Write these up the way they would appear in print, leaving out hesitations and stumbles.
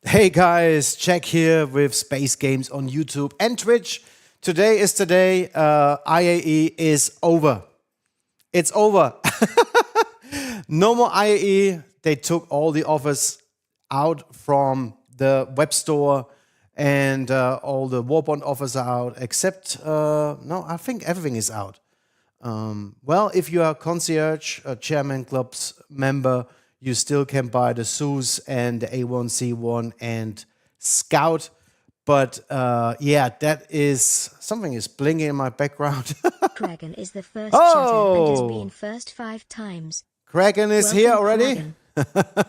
Hey guys, Jack here with Space Games on YouTube and Twitch. Today is the day IAE is over. It's over. No more IAE. They took all the offers out from the web store and all the Warbond offers are out except, no, I think everything is out. Well, if you are concierge, a chairman club's member, you still can buy the 𝗬𝗏 and the A1C1 and Scout. But yeah, that is, something is blinking in my background. Kraken is the first chatter and has been first 5 times. Kraken is Welcome, here already? Kraken.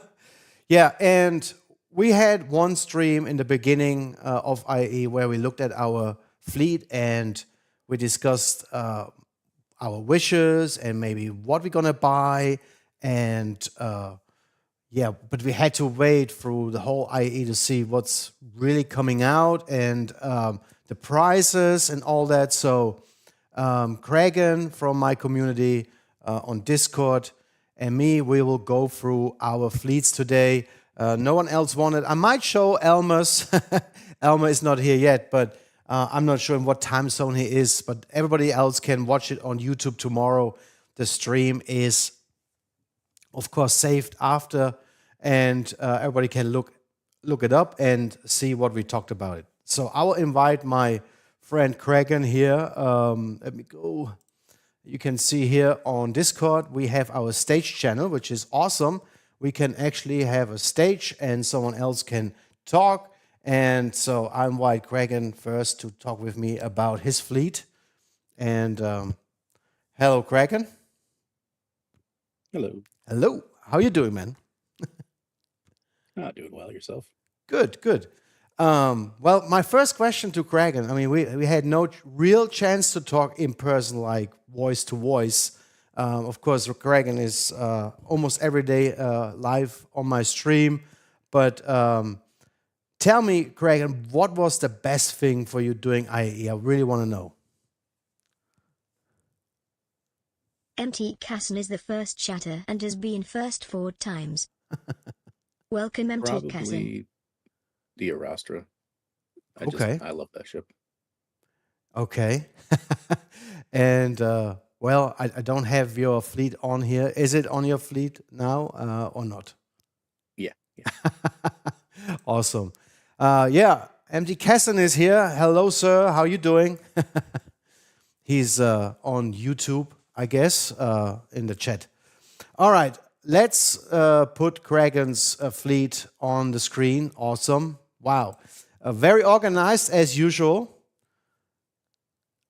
Yeah, and we had one stream in the beginning of IAE where we looked at our fleet and we discussed our wishes and maybe what we're gonna buy. And yeah, but we had to wait through the whole IAE to see what's really coming out and the prices and all that. So Kraken from my community on Discord and me, we will go through our fleets today. No one else wanted. I might show Elmer's. Elmer is not here yet, but I'm not sure in what time zone he is. But everybody else can watch it on YouTube tomorrow. The stream is, of course, saved after, and everybody can look it up and see what we talked about it. So I will invite my friend Kraken here. Let me go. You can see here on Discord, we have our stage channel, which is awesome. We can actually have a stage and someone else can talk. And so I invite Kraken first to talk with me about his fleet. And hello, Kraken. Hello. Hello. How you doing, man? Doing well yourself. Good, good. Well, my first question to Kraken, I mean, we had no real chance to talk in person, like voice to voice. Of course, Kraken is almost every day live on my stream. But tell me, Kraken, what was the best thing for you doing IAE? I really want to know. 𝗙𝗙𝗃 is the first chatter and has been first 4 times. Welcome 𝗙𝗃. Probably the Arastra. Okay. I love that ship. Okay. And, well, I don't have your fleet on here. Is it on your fleet now or not? Yeah. Awesome. Yeah, 𝗙𝗃 is here. Hello, sir. How you doing? He's on YouTube, I guess, in the chat. All right. Let's put Kraken's fleet on the screen. Awesome. Wow. Very organized as usual.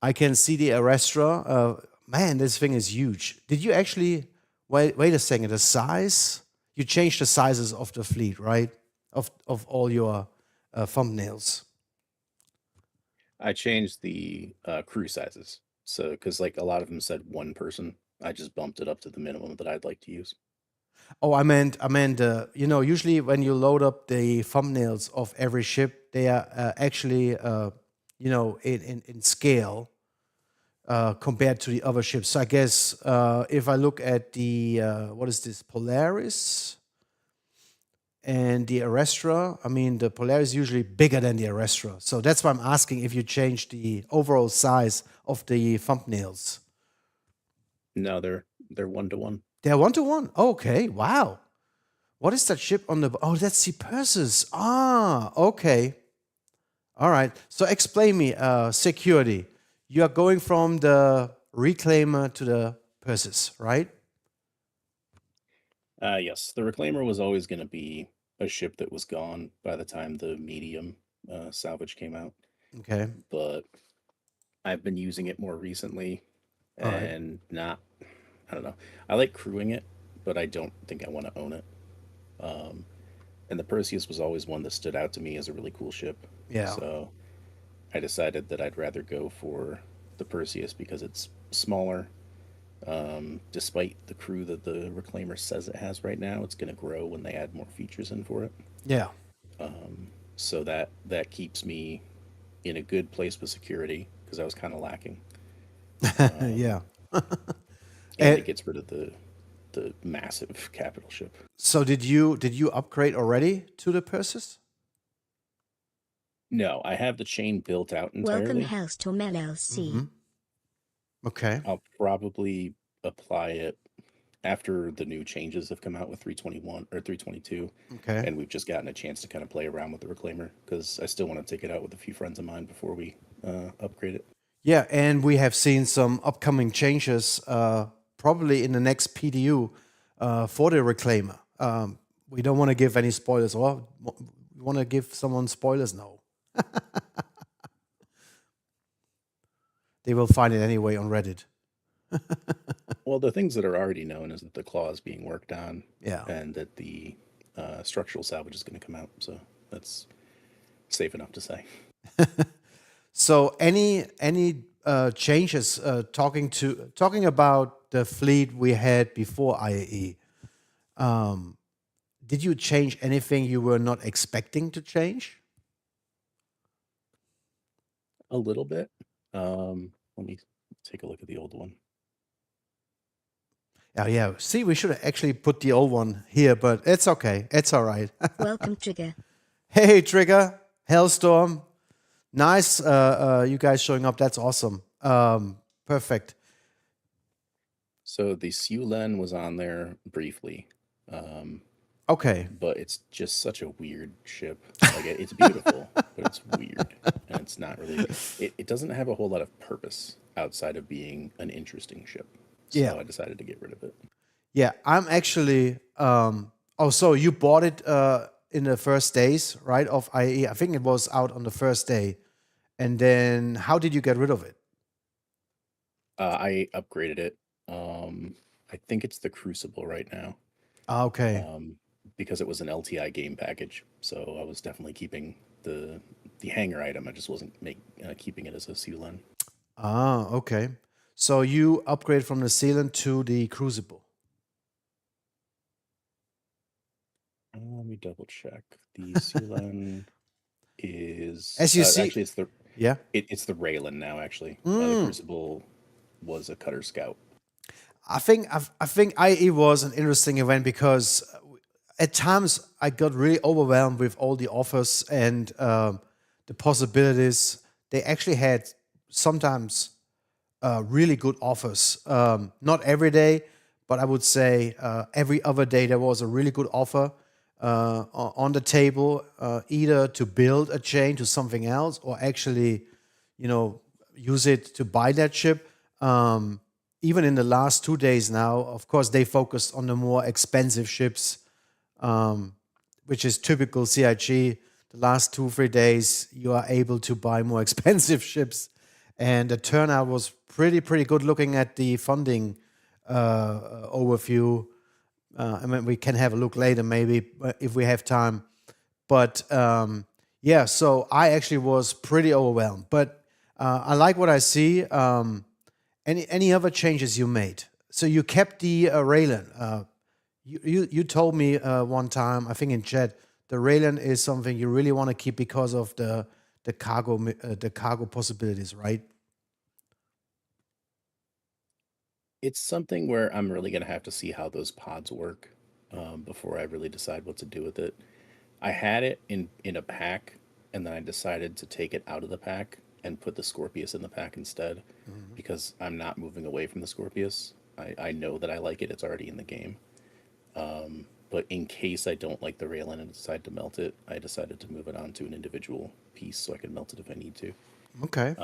I can see the Arastra. Man, this thing is huge. Did you actually, wait a second, the size? You changed the sizes of the fleet, right? Of all your thumbnails. I changed the crew sizes. So, because like a lot of them said 1 person, I just bumped it up to the minimum that I'd like to use. Oh, I meant, you know, usually when you load up the thumbnails of every ship, they are actually, you know, in scale compared to the other ships. So I guess if I look at the, what is this, Polaris and the Arastra, I mean, the Polaris is usually bigger than the Arastra. So that's why I'm asking if you changed the overall size of the thumbnails. No, they're 1-to-1. They're 1-to-1. Okay, wow. What is that ship on the... Oh, that's 𝗙𝗵𝘁𝗄𝗏. Ah, okay. All right. So explain me, security. You are going from the Reclaimer to the 𝗙𝗏𝘁𝗏, right? Yes, the Reclaimer was always going to be a ship that was gone by the time the medium salvage came out. Okay. But I've been using it more recently and not... I don't know. I like crewing it, but I don't think I want to own it. And the Perseus was always one that stood out to me as a really cool ship. Yeah. So I decided that I'd rather go for the Perseus because it's smaller. Despite the crew that the Reclaimer says it has right now, it's going to grow when they add more features in for it. Yeah. So that keeps me in a good place with security because I was kind of lacking. Yeah. And it gets rid of the massive capital ship. So did you upgrade already to the 𝗙𝗏𝘁? No, I have the chain built out entirely. Welcome 𝗚𝗏𝗄𝐿LC. Okay. I'll probably apply it after the new changes have come out with 321 or 322. Okay. And we've just gotten a chance to kind of play around with the Reclaimer because I still want to take it out with a few friends of mine before we upgrade it. Yeah, and we have seen some upcoming changes probably in the next PDU for the Reclaimer. We don't want to give any spoilers, or we want to give someone spoilers? No. They will find it anyway on Reddit. Well, the things that are already known is that the claw is being worked on, Yeah. and that the structural salvage is going to come out. So that's safe enough to say. So any changes talking about the fleet we had before IAE? Did you change anything you were not expecting to change? A little bit. Let me take a look at the old one. Oh, yeah. See, we should actually put the old one here, but it's okay. It's all right. Welcome 𝗙𝗃. Hey, Trigger, Hellstorm. Nice, you guys showing up. That's awesome. Perfect. So the 𝗙𝗏𝗏 was on there briefly. Okay. But it's just such a weird ship. Like it's beautiful, but it's weird. And it's not really... It doesn't have a whole lot of purpose outside of being an interesting ship. So Yeah. I decided to get rid of it. Yeah, I'm actually... oh, so you bought it in the first days, right, of IAE. I think it was out on the first day. And then how did you get rid of it? I upgraded it. I think it's the Crucible right now. Okay. Because it was an LTI game package, so I was definitely keeping the hanger item. I just wasn't keeping it as a 𝗙𝗏. Okay. So you upgrade from the 𝗙𝗏 to the Crucible. Let me double check. The 𝗙𝗏 is As you see, actually it's the it's the 𝗙𝗏 now. Actually, the Crucible was a Cutter Scout. I think IAE was an interesting event because at times I got really overwhelmed with all the offers and the possibilities. They actually had sometimes really good offers. Not every day, but I would say every other day there was a really good offer on the table, either to build a chain to something else or actually, use it to buy that ship. Even in the last 2 days now, of course, they focused on the more expensive ships, which is typical CIG. The last 2-3 days, you are able to buy more expensive ships. And the turnout was pretty good looking at the funding overview. I mean, we can have a look later, maybe, if we have time. But yeah, so I actually was pretty overwhelmed. But I like what I see. Any other changes you made? So you kept the 𝗙𝗏. You told me one time, I think in chat, the 𝗙𝗏 is something you really want to keep because of the cargo possibilities, right? It's something where I'm really gonna have to see how those pods work before I really decide what to do with it. I had it in a pack, and then I decided to take it out of the pack and put the 𝗚𝗏𝗄s in the pack instead, because I'm not moving away from the 𝗚𝗏𝗄s. I know that I like it. It's already in the game. But in case I don't like the 𝗙𝗏 and decide to melt it, I decided to move it on to an individual piece so I can melt it if I need to. Okay.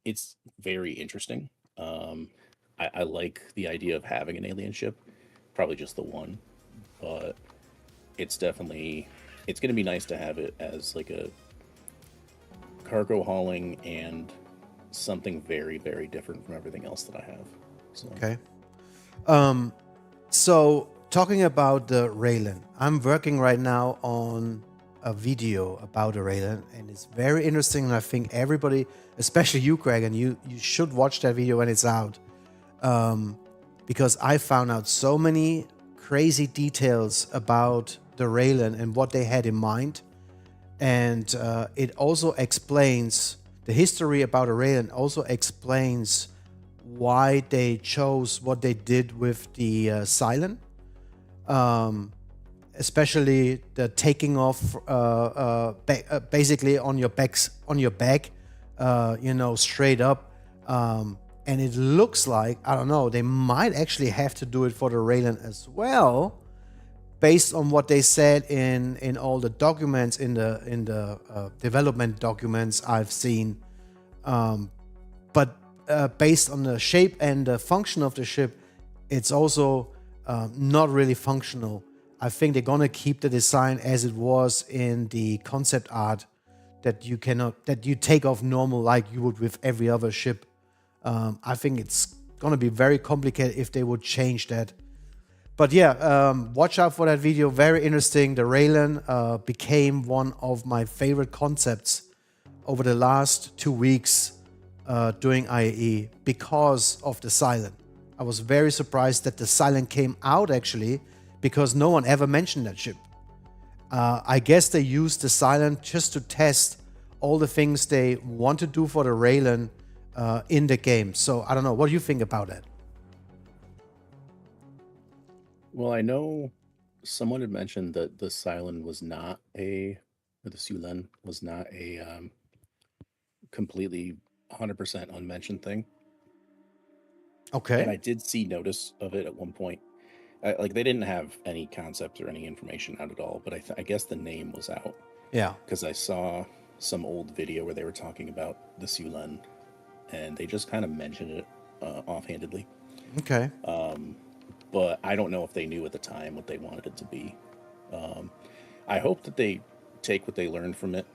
It's very interesting. I like the idea of having an alien ship, probably just the one, but it's definitely, it's going to be nice to have it as like a cargo hauling and something very, very different from everything else that I have. So. Okay. So talking about the 𝗙𝗏, I'm working right now on a video about the 𝗙𝗏, and it's very interesting. And I think everybody, especially you, Greg, and you should watch that video when it's out, because I found out so many crazy details about the 𝗙𝗏 and what they had in mind. And it also explains the history about the 𝗙𝗏, also explains why they chose what they did with the 𝗙𝗏, especially the taking off basically on your back, straight up. And it looks like, I don't know, they might actually have to do it for the 𝗙𝗏 as well, based on what they said in all the documents, in the development documents I've seen. But based on the shape and the function of the ship, it's also not really functional. I think they're gonna keep the design as it was in the concept art, that you take off normal like you would with every other ship. I think it's gonna be very complicated if they would change that. But yeah, watch out for that video. Very interesting. The 𝗙𝗏 became one of my favorite concepts over the last 2 weeks during IAE because of the 𝗙𝗏. I was very surprised that the 𝗙𝗏 came out actually, because no one ever mentioned that ship. I guess they used the 𝗙𝗏 just to test all the things they want to do for the 𝗙𝗏 in the game. So I don't know. What do you think about that? Well, I know someone had mentioned that the 𝗙𝗏 was not the 𝗙𝗏 was not a completely 100% unmentioned thing. Okay. And I did see notice of it at one point. Like, they didn't have any concepts or any information out at all, but I guess the name was out. Yeah. Because I saw some old video where they were talking about the 𝗙𝗏, and they just kind of mentioned it offhandedly. Okay. But I don't know if they knew at the time what they wanted it to be. I hope that they take what they learned from it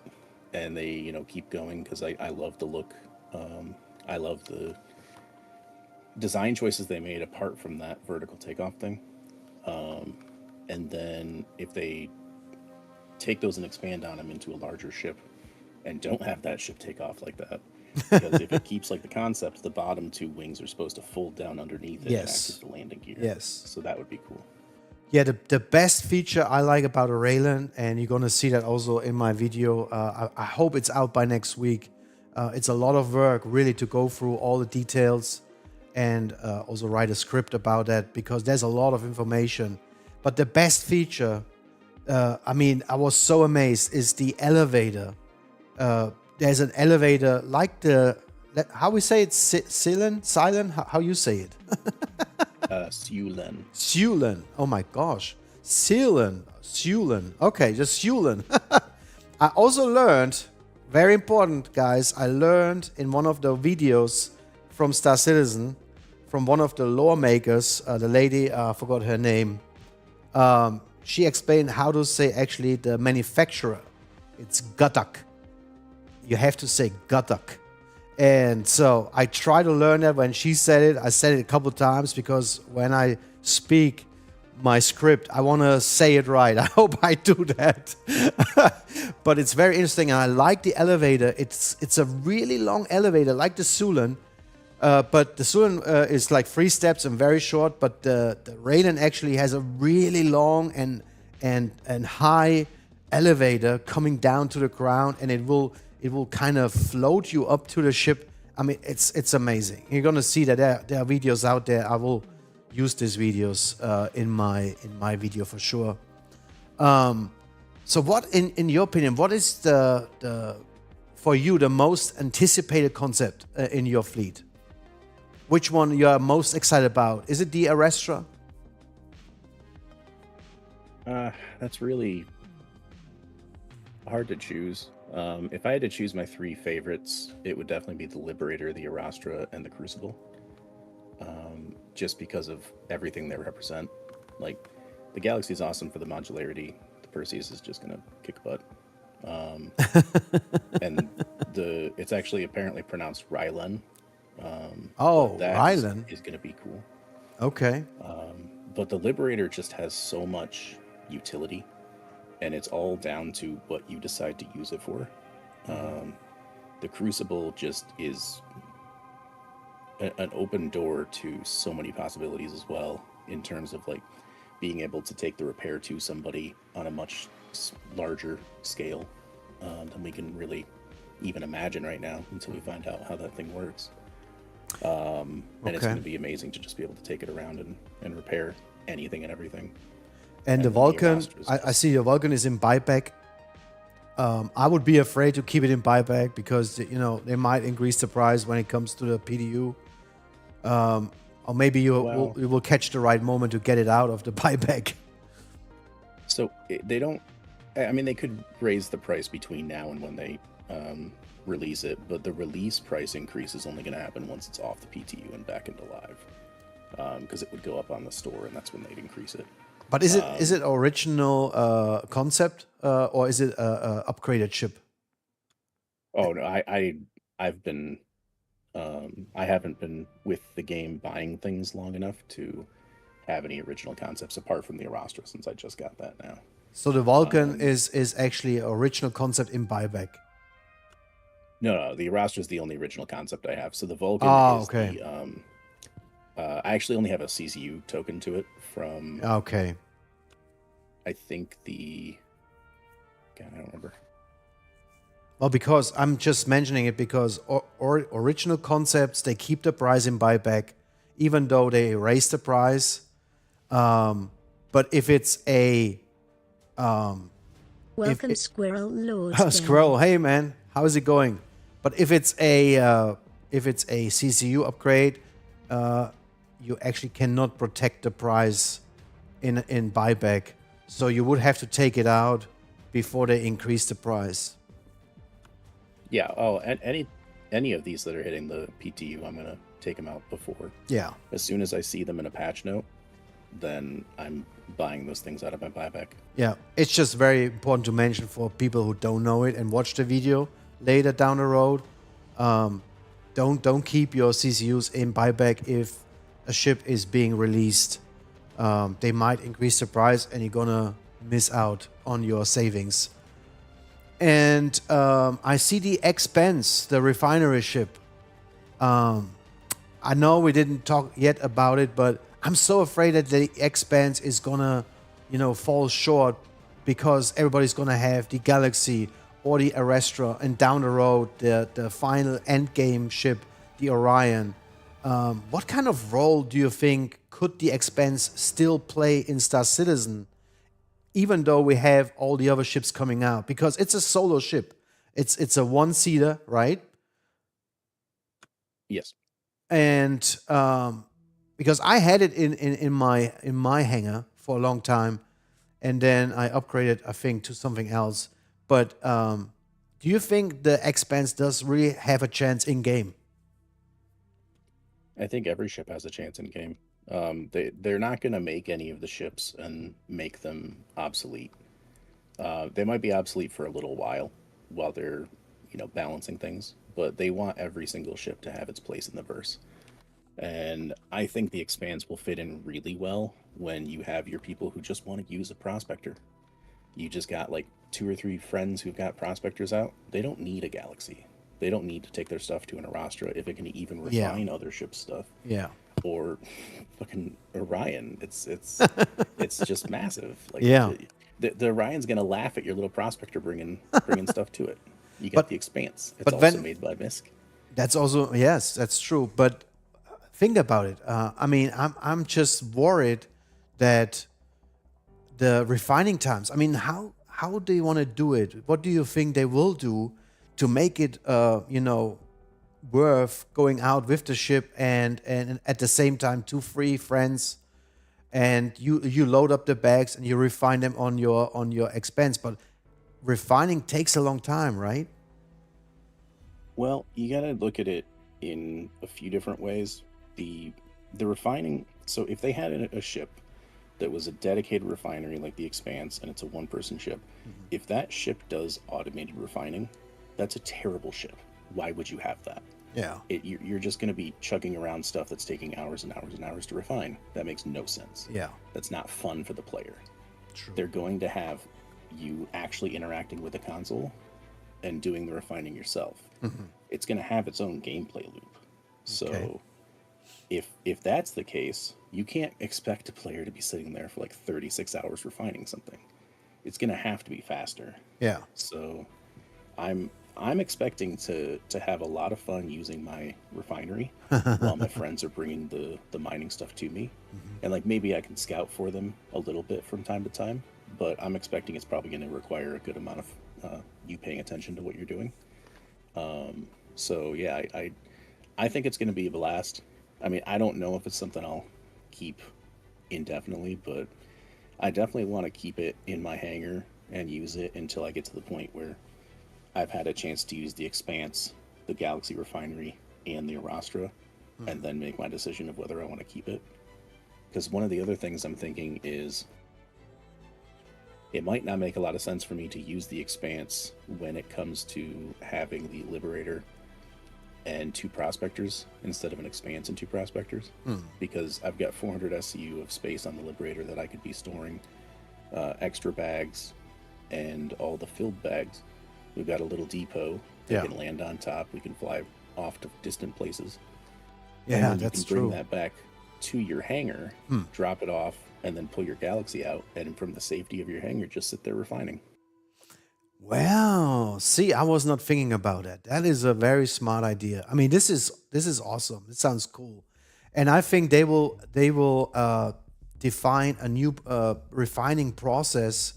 and they, keep going, because I love the look. I love the design choices they made apart from that vertical takeoff thing. And then if they take those and expand on them into a larger ship and don't have that ship take off like that, because if it keeps like the concept, the bottom two wings are supposed to fold down underneath it and act as the landing gear. Yes. So that would be cool. Yeah, the best feature I like about Raylan, and you're going to see that also in my video, I hope it's out by next week. It's a lot of work really to go through all the details and also write a script about that, because there's a lot of information. But the best feature, I was so amazed, is the elevator. There's an elevator like how we say it, Silent? How you say it? 𝗬𝗨. Oh my gosh. 𝗬𝗨. Okay, just 𝗬𝗨. I also learned, very important, guys, I learned in one of the videos from 𝗏𝗏, from one of the lawmakers, the lady, I forgot her name. She explained how to say actually the manufacturer. It's 𝗏𝗏𝗃. You have to say 𝗏𝗏𝗃. And so I try to learn that when she said it. I said it a couple times because when I speak my script, I want to say it right. I hope I do that. But it's very interesting. And I like the elevator. It's a really long elevator, like the 𝗬𝗨. But the 𝗬𝗨 is like 3 steps and very short. But the Raylan actually has a really long and high elevator coming down to the ground, and it will kind of float you up to the ship. I mean, it's amazing. You're gonna see that there are videos out there. I will use these videos in my video for sure. So what, in your opinion, what is the for you the most anticipated concept in your fleet? Which one you are most excited about? Is it the 𝗬𝗏? That's really hard to choose. If I had to choose my 3 favorites, it would definitely be the Liberator, the 𝗬𝗏, and the 𝗙𝗏. Just because of everything they represent. Like, the Galaxy is awesome for the modularity. The Perseus is just gonna kick butt. And it's actually apparently pronounced Raylan. Raylan is gonna be cool. Okay. But the Liberator just has so much utility, and it's all down to what you decide to use it for. The 𝗙𝗏 just is an open door to so many possibilities as well, in terms of like being able to take the repair to somebody on a much larger scale than we can really even imagine right now until we find out how that thing works. And it's going to be amazing to just be able to take it around and repair anything and everything. And the Vulcan, I see the Vulcan is in buyback. I would be afraid to keep it in buyback because, they might increase the price when it comes to the PDU. Or maybe you will catch the right moment to get it out of the buyback. So they don't, they could raise the price between now and when they release it, but the release price increase is only going to happen once it's off the PTU and back into live. Because it would go up on the store, and that's when they'd increase it. But is it original concept or is it a upgraded ship? Oh no, I haven't been with the game buying things long enough to have any original concepts apart from the 𝗬𝗏, since I just got that now. So the Vulcan is actually an original concept in buyback. No, the 𝗬𝗏 is the only original concept I have. So the Vulcan is the I actually only have a CCU token to it from I think God, I don't remember. Well, because I'm just mentioning it because original concepts, they keep the price in buyback, even though they raise the price. But if it's a welcome, Squirrel Lord. Squirrel, hey man, how is it going? But if it's a CCU upgrade, you actually cannot protect the price in buyback. So you would have to take it out before they increase the price. Yeah. Oh, and any of these that are hitting the PTU, I'm gonna take them out before. Yeah. As soon as I see them in a patch note, then I'm buying those things out of my buyback. Yeah, it's just very important to mention for people who don't know it and watch the video later down the road. Don't keep your CCUs in buyback if a ship is being released. They might increase the price and you're gonna miss out on your savings. And I see the 𝗙𝗵𝘁, the refinery ship. I know we didn't talk yet about it, but I'm so afraid that the 𝗙𝗵𝘁 is gonna, fall short because everybody's gonna have the 𝗙𝗪𝒀 or the 𝗚𝗏𝒻, and down the road the final end game ship, the Orion. What kind of role do you think could the 𝗙𝗵𝘁 still play in Star Citizen, even though we have all the other ships coming out? Because it's a solo ship. It's a one-seater, right? Yes. And because I had it in my hangar for a long time, and then I upgraded, I think, to something else. But do you think the 𝗙𝗵𝘁 does really have a chance in game? I think every ship has a chance in game. They're not going to make any of the ships and make them obsolete. They might be obsolete for a little while they're balancing things, but they want every single ship to have its place in the verse. And I think the 𝗙𝗵𝘁 will fit in really well when you have your people who just want to use a prospector. You just got like 2 or 3 friends who've got prospectors out. They don't need a 𝗙𝗪𝒀. They don't need to take their stuff to an 𝗚𝗏𝒻 if it can even refine other ship stuff. Yeah. Or fucking Orion. It's just massive. Like, yeah. The Orion's gonna laugh at your little prospector bringing stuff to it. You got the 𝗙𝗵𝘁. It's also made by 𝗙SC. That's also, yes, that's true. But think about it. I mean, I'm just worried that the refining times. I mean, how do you want to do it? What do you think they will do to make it, worth going out with the ship and at the same time 2 free friends, and you load up the bags and you refine them on your 𝗙𝗵𝘁. But refining takes a long time, right? Well, you gotta look at it in a few different ways. The refining. So if they had a ship that was a dedicated refinery like the 𝗙𝗵𝘁, and it's a 1-person ship, if that ship does automated refining, that's a terrible ship. Why would you have that? Yeah. You're just going to be chugging around stuff that's taking hours and hours and hours to refine. That makes no sense. Yeah. That's not fun for the player. True. They're going to have you actually interacting with the console and doing the refining yourself. It's going to have its own gameplay loop. So if that's the case, you can't expect a player to be sitting there for like 36 hours refining something. It's going to have to be faster. Yeah. So I'm expecting to have a lot of fun using my refinery while my friends are bringing the mining stuff to me. And like maybe I can scout for them a little bit from time to time, but I'm expecting it's probably going to require a good amount of you paying attention to what you're doing. So yeah, I think it's going to be a blast. I mean, I don't know if it's something I'll keep indefinitely, but I definitely want to keep it in my hangar and use it until I get to the point where I've had a chance to use the 𝗙𝗵𝘁, the 𝗙𝗪𝒀 refinery, and the 𝗚𝗏𝒻, and then make my decision of whether I want to keep it. Because one of the other things I'm thinking is it might not make a lot of sense for me to use the 𝗙𝗵𝘁 when it comes to having the Liberator and 2 prospectors instead of an 𝗙𝗵𝘁 and 2 prospectors, because I've got 400 SCU of space on the Liberator that I could be storing extra bags and all the filled bags. We've got a little depot that can land on top. We can fly off to distant places. Yeah, and that's you can bring true. that back to your hangar, drop it off, and then pull your 𝗙𝗪𝒀 out, and from the safety of your hangar, just sit there refining. Well, see, I was not thinking about that. That is a very smart idea. I mean, this is awesome. It sounds cool, and I think they will define a new refining process.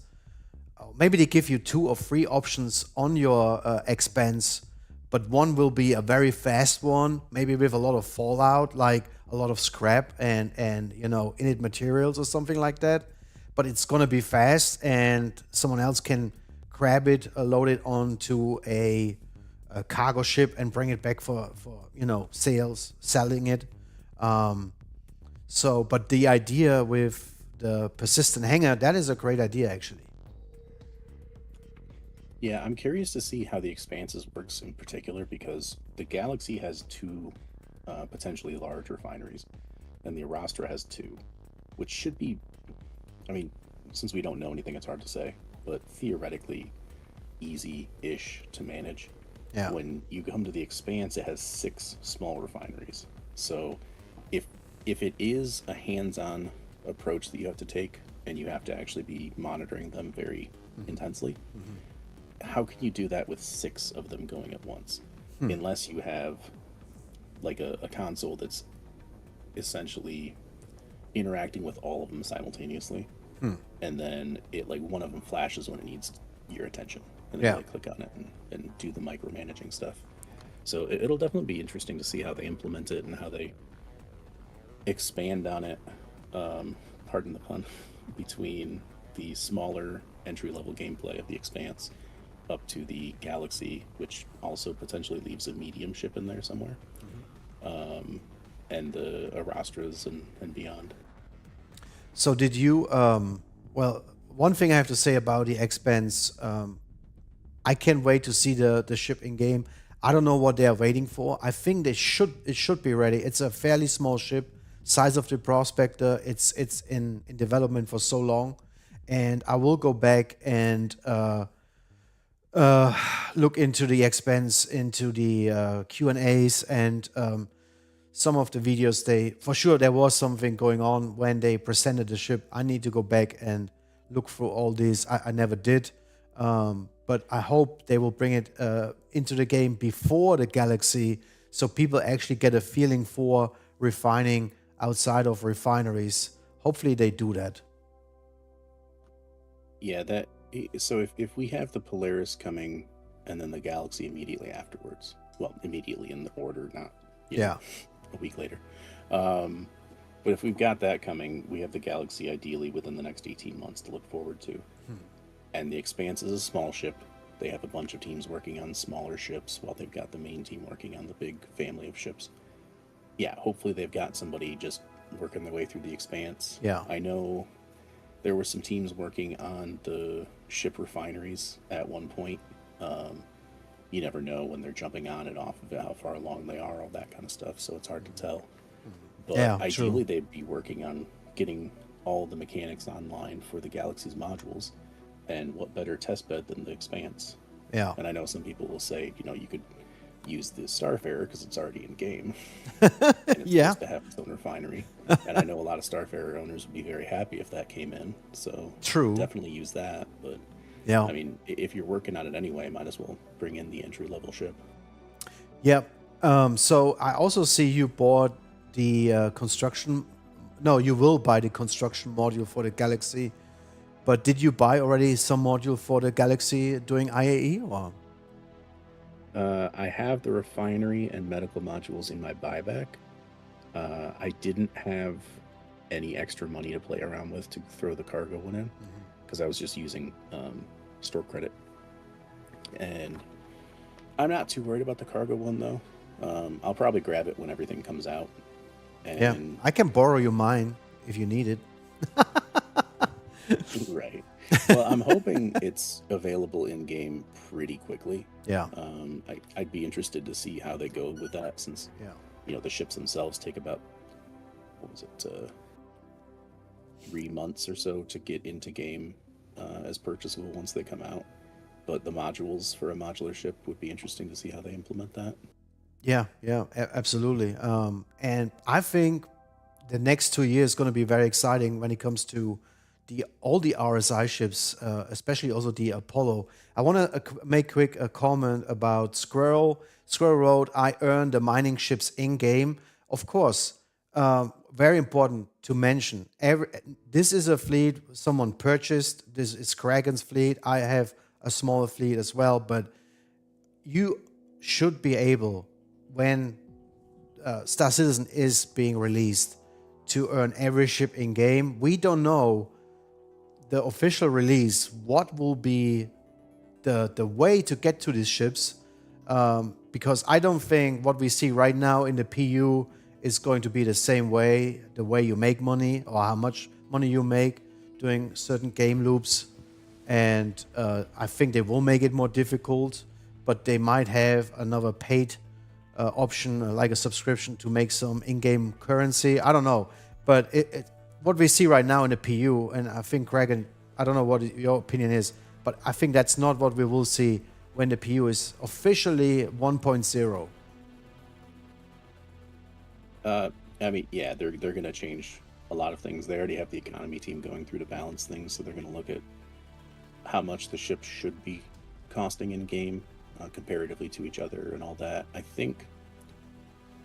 Maybe they give you 2 or 3 options on your 𝗙𝗵𝘁, but one will be a very fast one, maybe with a lot of fallout, like a lot of scrap and init materials or something like that. But it's gonna be fast, and someone else can grab it, load it onto a cargo ship, and bring it back for sales, selling it. So, but the idea with the persistent hanger, that is a great idea, actually. Yeah, I'm curious to see how the Expanses works in particular, because the Galaxy has two potentially large refineries, and the Arastra has two, which should be, I mean, since we don't know anything, it's hard to say, but theoretically easy-ish to manage. Yeah. When you come to the Expanse, it has 6 small refineries. So if it is a hands-on approach that you have to take, and you have to actually be monitoring them very intensely, how can you do that with 6 of them going at once? Unless you have like a console that's essentially interacting with all of them simultaneously, and then it, like, one of them flashes when it needs your attention, and then you click on it and do the micromanaging stuff. So it'll definitely be interesting to see how they implement it and how they expand on it, pardon the pun, between the smaller entry-level gameplay of the Expanse up to the Galaxy, which also potentially leaves a medium ship in there somewhere, and the Arastras and beyond. So did you, well, one thing I have to say about the Expanse, I can't wait to see the ship in game. I don't know what they are waiting for. I think it should be ready. It's a fairly small ship, size of the Prospector. It's in development for so long, and I will go back and look into the Expanse, into the Q&As, and some of the videos. For sure there was something going on when they presented the ship. I need to go back and look through all these. I never did, but I hope they will bring it into the game before the Galaxy, so people actually get a feeling for refining outside of refineries. Hopefully they do that. Yeah, that. So if we have the Polaris coming and then the Galaxy immediately afterwards, well, immediately in the order, not a week later. But if we've got that coming, we have the Galaxy ideally within the next 18 months to look forward to. And the Expanse is a small ship. They have a bunch of teams working on smaller ships while they've got the main team working on the big family of ships. Yeah, hopefully they've got somebody just working their way through the Expanse. Yeah. I know there were some teams working on the ship refineries at one point. You never know when they're jumping on and off of it, how far along they are, all that kind of stuff, so it's hard to tell. But ideally they'd be working on getting all the mechanics online for the Galaxy's modules, and what better test bed than the Expanse? Yeah. And I know some people will say, you could use the Starfarer because it's already in game. And it's supposed to have its own refinery. And I know a lot of Starfarer owners would be very happy if that came in. So definitely use that. But I mean, if you're working on it anyway, might as well bring in the entry-level ship. Yep. So I also see you bought the construction. No, you will buy the construction module for the Galaxy. But did you buy already some module for the Galaxy during IAE? Or? I have the refinery and medical modules in my buyback. I didn't have any extra money to play around with to throw the cargo one in, because I was just using store credit. And I'm not too worried about the cargo one, though. I'll probably grab it when everything comes out. And I can borrow you mine if you need it. Right. Well, I'm hoping it's available in game pretty quickly. Yeah. I'd be interested to see how they go with that, since the ships themselves take about 3 months or so to get into game as purchasable once they come out. But the modules for a modular ship would be interesting to see how they implement that. Yeah, absolutely. And I think the next 2 years is going to be very exciting when it comes to all the RSI ships, especially also the Apollo. I want to make a comment about Squirrel Road. I earned the mining ships in game. Of course, very important to mention. This is a fleet someone purchased. This is Kraken's fleet. I have a smaller fleet as well, but you should be able, when Star Citizen is being released, to earn every ship in game. We don't know the official release what will be the way to get to these ships, because I don't think what we see right now in the PU is going to be the same way, the way you make money or how much money you make doing certain game loops. And I think they will make it more difficult, but they might have another paid option, like a subscription to make some in-game currency. I don't know. But what we see right now in the PU, and I think, Greg, and I don't know what your opinion is, but I think that's not what we will see when the PU is officially 1.0. I mean, yeah, they're going to change a lot of things. They already have the economy team going through to balance things, so they're going to look at how much the ships should be costing in game comparatively to each other and all that. I think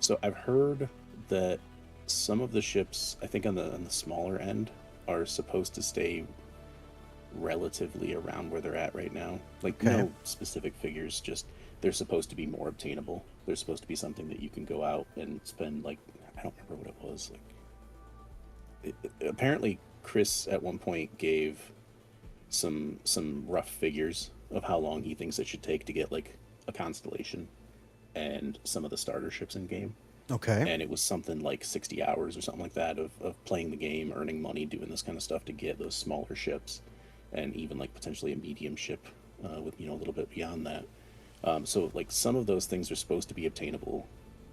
so. I've heard that some of the ships, I think on the smaller end, are supposed to stay relatively around where they're at right now. Like no specific figures, just they're supposed to be more obtainable. They're supposed to be something that you can go out and spend, like, I don't remember what it was. Like, apparently Chris at one point gave some rough figures of how long he thinks it should take to get like a constellation and some of the starter ships in game. Okay. And it was something like 60 hours or something like that of playing the game, earning money, doing this kind of stuff to get those smaller ships, and even like potentially a medium ship with, you know, a little bit beyond that. So like some of those things are supposed to be obtainable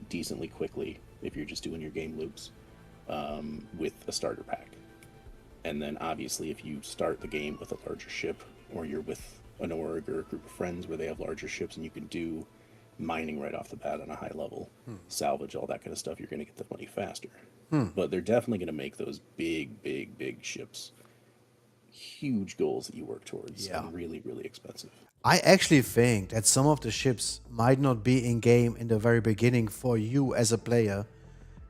decently quickly if you're just doing your game loops with a starter pack. And then obviously if you start the game with a larger ship, or you're with an org or a group of friends where they have larger ships and you can do mining right off the bat on a high level, salvage, all that kind of stuff, you're going to get the money faster. But they're definitely going to make those big ships huge goals that you work towards, and really, really expensive. I actually think that some of the ships might not be in game in the very beginning for you as a player.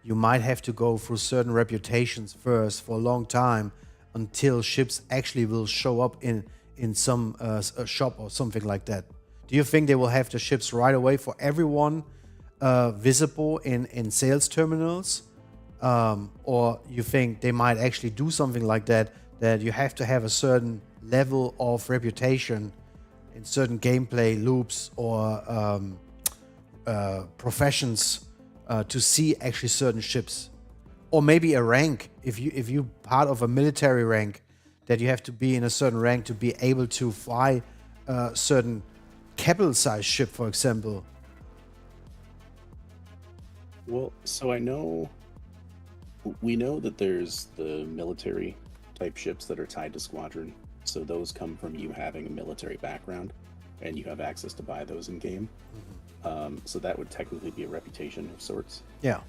You might have to go through certain reputations first for a long time until ships actually will show up in some a shop or something like that. Do you think they will have the ships right away for everyone visible in sales terminals? Or you think they might actually do something like that, that you have to have a certain level of reputation in certain gameplay loops or professions to see actually certain ships? Or maybe a rank, if you part of a military rank, that you have to be in a certain rank to be able to fly a certain capital-sized ship, for example. Well, so we know that there's the military type ships that are tied to squadron. So those come from you having a military background, and you have access to buy those in game. So that would technically be a reputation of sorts. Yeah.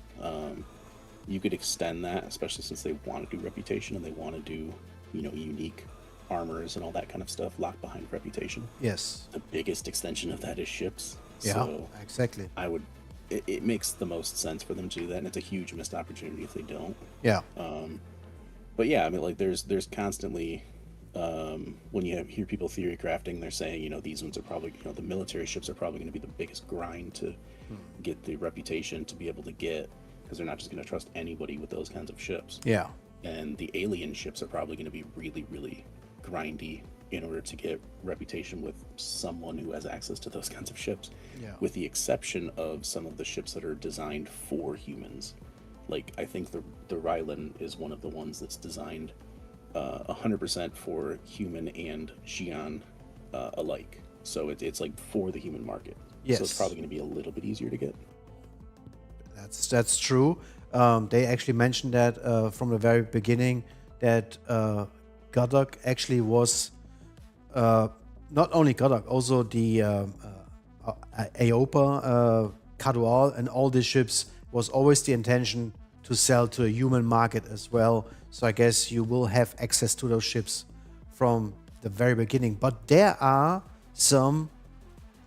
You could extend that, especially since they want to do reputation and they want to do, you know, unique armors and all that kind of stuff locked behind reputation. Yes. The biggest extension of that is ships. Yeah, so exactly. It makes the most sense for them to do that, and it's a huge missed opportunity if they don't. Yeah. But yeah, I mean, like there's constantly when you hear people theory crafting, they're saying, you know, these ones are probably, you know, the military ships are probably going to be the biggest grind to get the reputation to be able to get, because they're not just going to trust anybody with those kinds of ships. Yeah. And the alien ships are probably going to be really, really grindy in order to get reputation with someone who has access to those kinds of ships. Yeah. With the exception of some of the ships that are designed for humans. Like, I think the Rylan is one of the ones that's designed 100% for human and Xi'an alike. So it's like for the human market. Yes. So it's probably going to be a little bit easier to get. That's true. They actually mentioned that from the very beginning, that Godok actually was not only Godok, also the 𝗂𝗶𝘁𝗄𝗏 and all these ships was always the intention to sell to a human market as well. So I guess you will have access to those ships from the very beginning. But there are some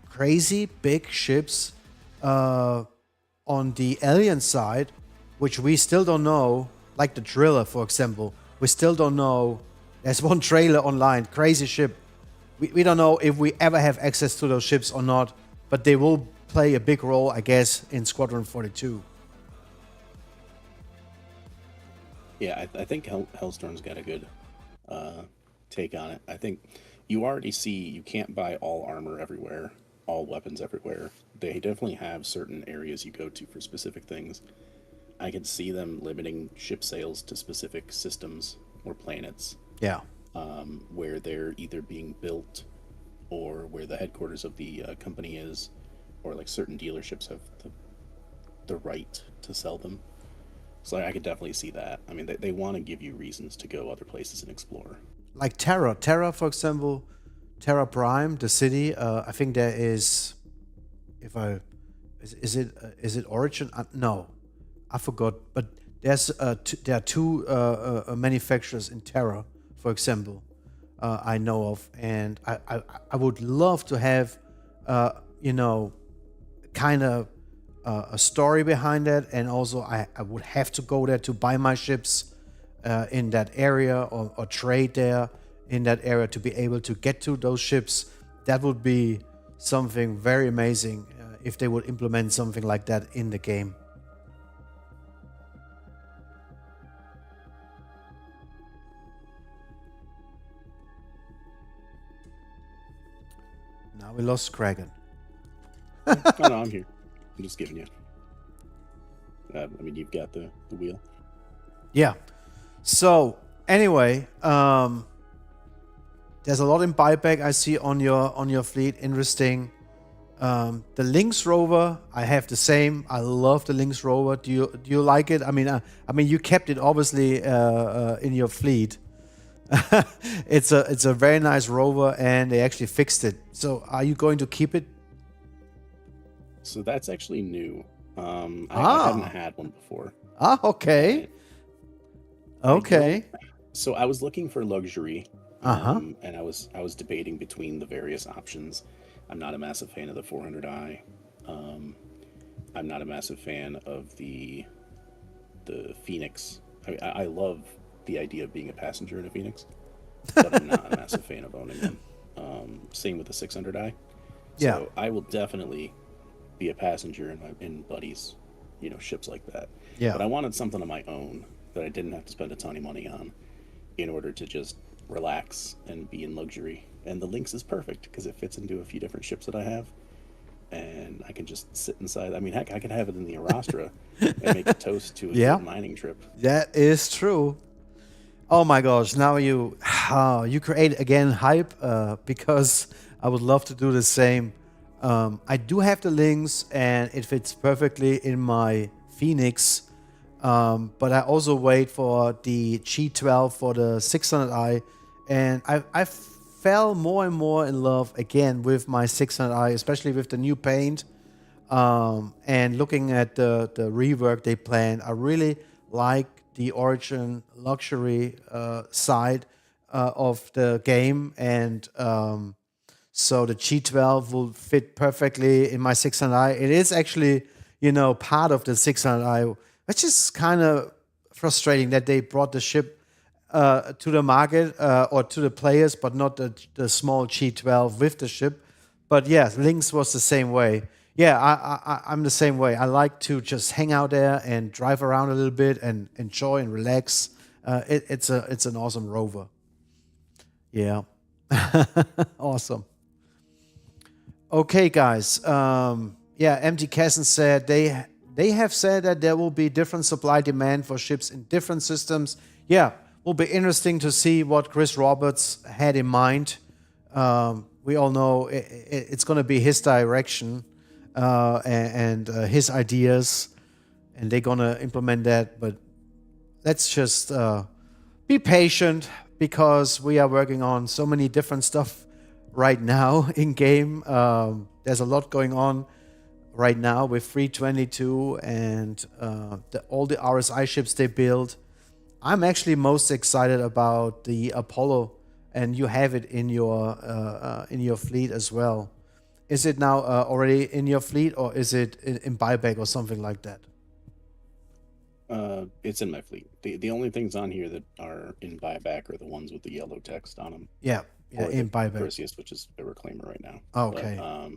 crazy big ships on the alien side, which we still don't know, like the Driller, for example. We still don't know. There's one trailer online, crazy ship. We don't know if we ever have access to those ships or not, but they will play a big role, I guess, in Squadron 42. Yeah, I think Hellstorm's got a good take on it. I think you already see you can't buy all armor everywhere, all weapons everywhere. They definitely have certain areas you go to for specific things. I could see them limiting ship sales to specific systems or planets. Yeah. Where they're either being built or where the headquarters of the company is, or like certain dealerships have the right to sell them. So I could definitely see that. I mean, they want to give you reasons to go other places and explore. Like Terra, for example, Terra Prime, the city. I think there is, is it Origin? No, I forgot. But there are two manufacturers in Terra, for example, I know of, and I would love to have, kind of a story behind that, and also I would have to go there to buy my ships in that area or trade there in that area to be able to get to those ships. That would be something very amazing if they would implement something like that in the game. Now we lost Kraken. Oh, no, I'm here. I'm just giving you. I mean, you've got the wheel. Yeah. So anyway, there's a lot in buyback I see on your fleet. Interesting. The Lynx rover, I have the same. I love the Lynx rover. Do you like it? I mean, you kept it obviously in your fleet. It's a very nice rover, and they actually fixed it. So, are you going to keep it? So that's actually new. I hadn't had one before. Ah, okay. Okay. So I was looking for luxury, and I was debating between the various options. I'm not a massive fan of the 400i. I'm not a massive fan of the Phoenix. I mean, I love the idea of being a passenger in a Phoenix, but I'm not a massive fan of owning them. Same with the 600i. So Yeah. I will definitely be a passenger in buddies, ships like that. Yeah. But I wanted something of my own that I didn't have to spend a ton of money on in order to just relax and be in luxury. And the Lynx is perfect because it fits into a few different ships that I have. And I can just sit inside. I mean, heck, I could have it in the Arastra and make a toast to a good mining trip. That is true. Oh my gosh! Now you create again hype because I would love to do the same. I do have the Lynx, and it fits perfectly in my Phoenix. But I also wait for the G12 for the 600i, and I fell more and more in love again with my 600i, especially with the new paint. And looking at the rework they planned, I really like the Origin luxury side of the game, and so the G12 will fit perfectly in my 600i. It is actually, part of the 600i, which is kind of frustrating that they brought the ship to the market or to the players, but not the small G12 with the ship. But yeah, Lynx was the same way. Yeah, I'm the same way. I like to just hang out there and drive around a little bit and enjoy and relax. It's an awesome rover. Yeah, awesome. Okay, guys. MD Kesson said they have said that there will be different supply demand for ships in different systems. Yeah, will be interesting to see what Chris Roberts had in mind. We all know it's going to be his direction and his ideas, and they're going to implement that. But let's just be patient, because we are working on so many different stuff right now in game. There's a lot going on right now with 322 and all the RSI ships they build. I'm actually most excited about the Apollo, and you have it in your fleet as well. Is it now already in your fleet, or is it in buyback or something like that? It's in my fleet. The only things on here that are in buyback are the ones with the yellow text on them. Yeah, in buyback. 𝗙𝗪, which is a reclaimer right now. Okay. But,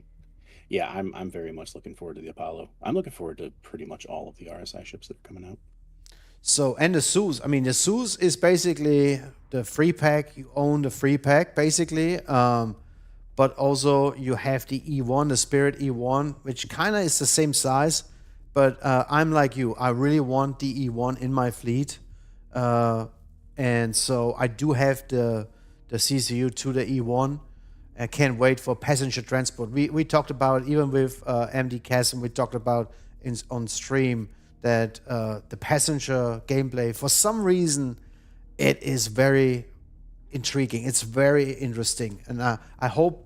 I'm very much looking forward to the Apollo. I'm looking forward to pretty much all of the RSI ships that are coming out. So, and the 𝗬𝗎. I mean, the 𝗬𝗎 is basically the free pack. You own the free pack, basically. But also you have the E1, the Spirit E1, which kind of is the same size, but I'm like you. I really want DE1 in my fleet. And so I do have the CCU to the E1. I can't wait for passenger transport. We talked about, even with MD Chasm, we talked about on stream that the passenger gameplay, for some reason, it is very intriguing. It's very interesting. And I hope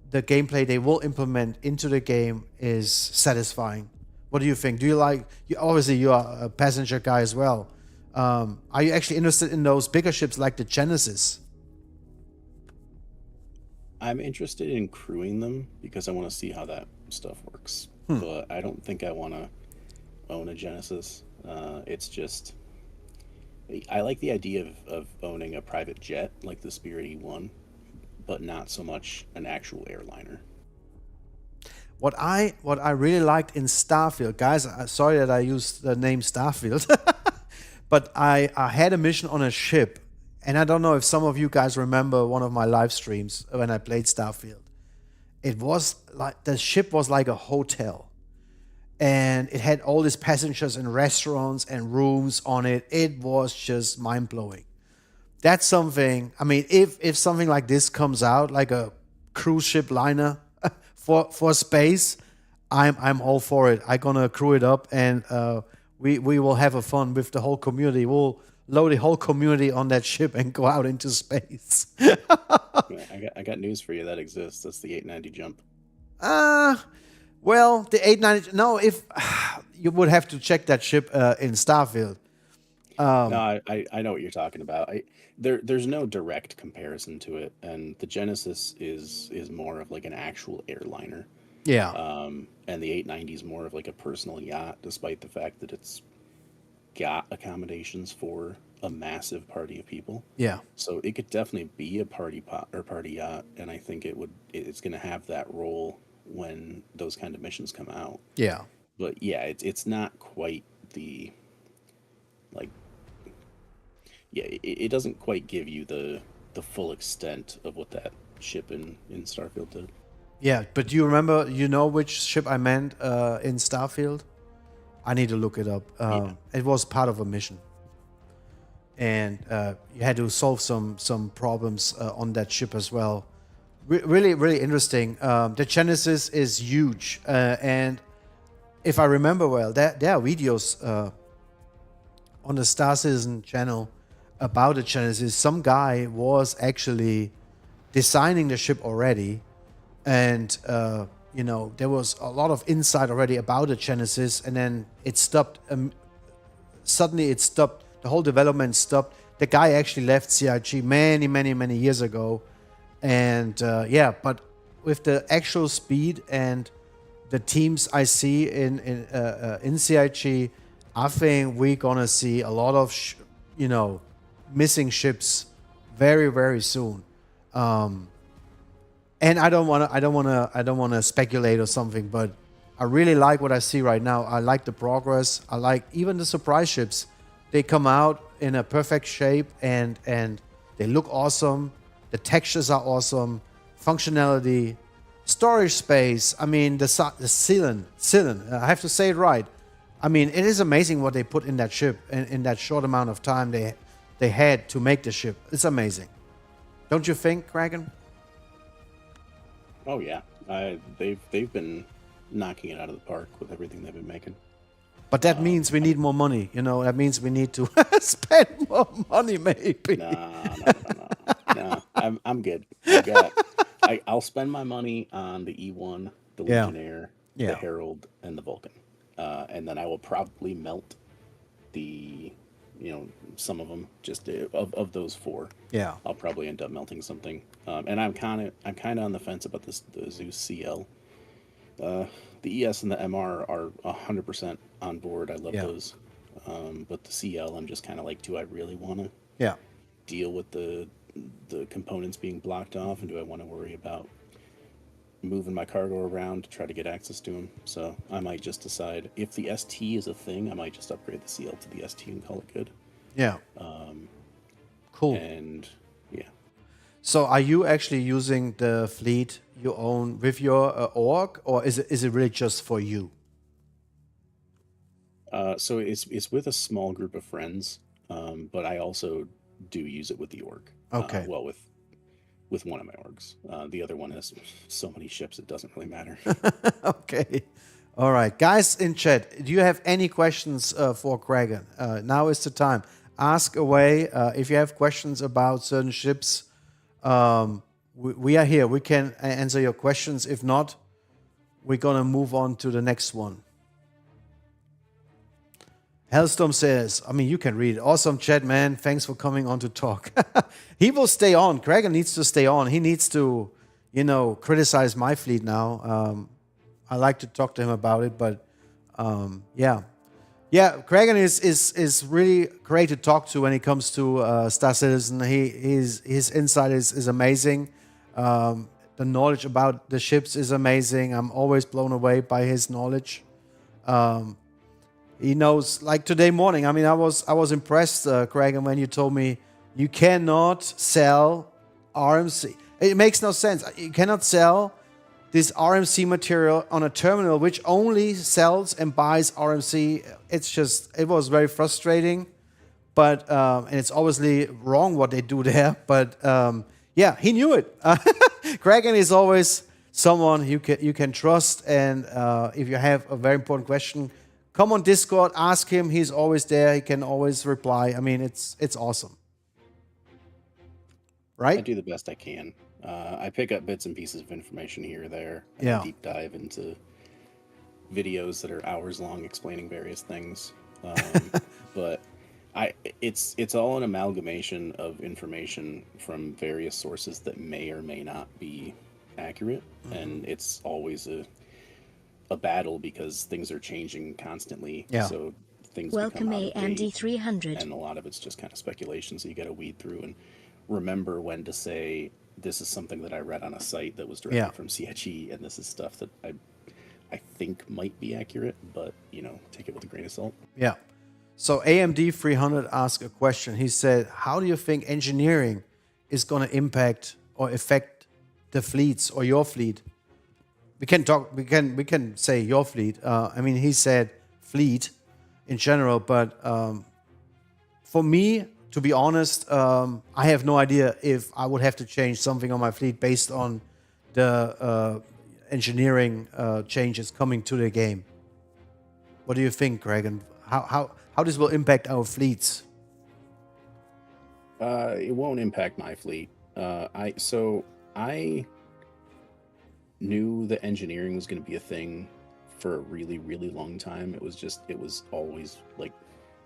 the gameplay they will implement into the game is satisfying. What do you think? Do you like, obviously you are a passenger guy as well. Are you actually interested in those bigger ships like the Genesis? I'm interested in crewing them because I want to see how that stuff works. But I don't think I want to own a Genesis. It's just, I like the idea of owning a private jet like the Spirit E1, but not so much an actual airliner. What I really liked in Starfield, guys, sorry that I used the name Starfield, but I had a mission on a ship, and I don't know if some of you guys remember one of my live streams when I played Starfield. It was like, the ship was like a hotel, and it had all these passengers and restaurants and rooms on it. It was just mind-blowing. That's something, I mean, if something like this comes out, like a cruise ship liner for space, I'm all for it. I'm gonna crew it up, and we will have a fun with the whole community. We'll load the whole community on that ship and go out into space. I got news for you that exists. That's the 890 jump. Well, the 890. No, if you would have to check that ship in Starfield. No, I know what you're talking about. There's no direct comparison to it, and the Genesis is more of like an actual airliner. Yeah. And the 890 is more of like a personal yacht, despite the fact that it's got accommodations for a massive party of people. Yeah. So it could definitely be a party yacht, and I think it's going to have that role when those kind of missions come out. Yeah. But yeah, it's not quite the, like, yeah, it doesn't quite give you the full extent of what that ship in Starfield did. Yeah, but do you remember, you know which ship I meant in Starfield? I need to look it up. It was part of a mission. And you had to solve some problems on that ship as well. Really, really interesting. The Genesis is huge. And if I remember well, there are videos on the Star Citizen channel about the Genesis. Some guy was actually designing the ship already. And, you know, there was a lot of insight already about the Genesis. And then it stopped. Suddenly it stopped. The whole development stopped. The guy actually left CIG many years ago. And yeah, but with the actual speed and the teams I see in CIG, I think we're gonna see a lot of you know, missing ships very soon. And I don't wanna speculate or something, but I really like what I see right now. I like the progress. I like even the surprise ships. They come out in a perfect shape and they look awesome. The textures are awesome. Functionality, storage space. I mean, the 𝗙𝗏. I have to say it right. I mean, it is amazing what they put in that ship in that short amount of time they had to make the ship. It's amazing. Don't you think, Kraken? Oh yeah, they've been knocking it out of the park with everything they've been making. But that means we need more money. You know, that means we need to spend more money, maybe. No, I'm good. I'll spend my money on the E1, the Legionnaire, the Herald, and the Vulcan, and then I will probably melt some of them. Just of those four. Yeah, I'll probably end up melting something. And I'm kind of on the fence about the Zeus CL. The ES and the MR are 100% on board. I love those. But the CL, I'm just kind of like, do I really want to deal with the components being blocked off, and do I want to worry about moving my cargo around to try to get access to them? So I might just decide, if the ST is a thing, I might just upgrade the CL to the ST and call it good. Yeah. Cool. And yeah. So are you actually using the fleet you own with your org, or is it really just for you? So it's with a small group of friends, but I also do use it with the org. Okay. Well, with one of my orgs. The other one has so many ships it doesn't really matter. Okay. All right. Guys in chat, do you have any questions for Kragan? Now is the time. Ask away. If you have questions about certain ships, we are here. We can answer your questions. If not, we're going to move on to the next one. Hellstorm says, I mean, you can read it. Awesome chat, man. Thanks for coming on to talk. He will stay on. Kragan needs to stay on. He needs to, criticize my fleet now. I like to talk to him about it, but yeah. Yeah, Kragan is really great to talk to when it comes to Star Citizen. His insight is amazing. The knowledge about the ships is amazing. I'm always blown away by his knowledge. He knows, like today morning. I mean, I was impressed, Kragan, when you told me you cannot sell RMC. It makes no sense. You cannot sell this RMC material on a terminal which only sells and buys RMC. It was very frustrating, but and it's obviously wrong what they do there. But yeah, he knew it. Kragan is always someone you can trust, and if you have a very important question, come on Discord, ask him. He's always there. He can always reply. I mean, it's awesome, right? I do the best I can. I pick up bits and pieces of information here or there. And Yeah. deep dive into videos that are hours long explaining various things. But it's all an amalgamation of information from various sources that may or may not be accurate, and it's always a battle because things are changing constantly. Yeah. So things Welcome become out of date, AMD300. and a lot of it's just kind of speculation. So you got to weed through and remember when to say this is something that I read on a site that was directly from 𝗙𝗍, and this is stuff that I think might be accurate, but take it with a grain of salt. Yeah. So AMD300 asked a question. He said, "How do you think engineering is going to impact or affect the fleets or your fleet?" We can talk. We can say your fleet. I mean, he said fleet in general, but for me, to be honest, I have no idea if I would have to change something on my fleet based on the engineering changes coming to the game. What do you think, Greg? And how this will impact our fleets? It won't impact my fleet. I knew that engineering was going to be a thing for a really, really long time. It was always like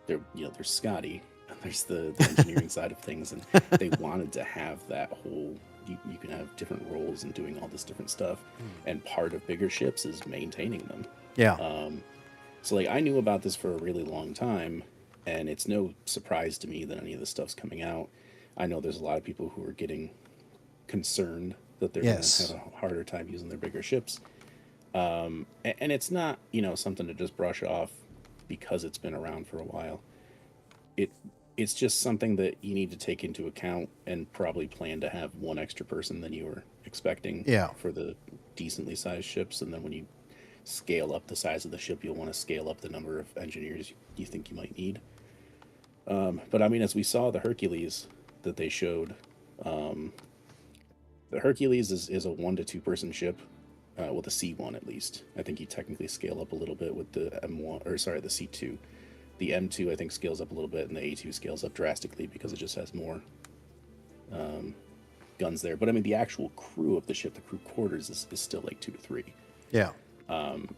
there's 𝗙𝗏𝗏, and there's the engineering side of things, and they wanted to have that whole. You can have different roles and doing all this different stuff, and part of bigger ships is maintaining them. Yeah. So like I knew about this for a really long time, and it's no surprise to me that any of this stuff's coming out. I know there's a lot of people who are getting concerned that they're going to have a harder time using their bigger ships. And it's not, something to just brush off because it's been around for a while. It's just something that you need to take into account and probably plan to have one extra person than you were expecting for the decently sized ships. And then when you scale up the size of the ship, you'll want to scale up the number of engineers you think you might need. But I mean, as we saw the Hercules that they showed, the Hercules is a 1 to 2 person ship, with a C1 at least. I think you technically scale up a little bit with the the C2. The M2 I think scales up a little bit, and the A2 scales up drastically because it just has more guns there. But I mean, the actual crew of the ship, the crew quarters, is still like 2 to 3. Yeah.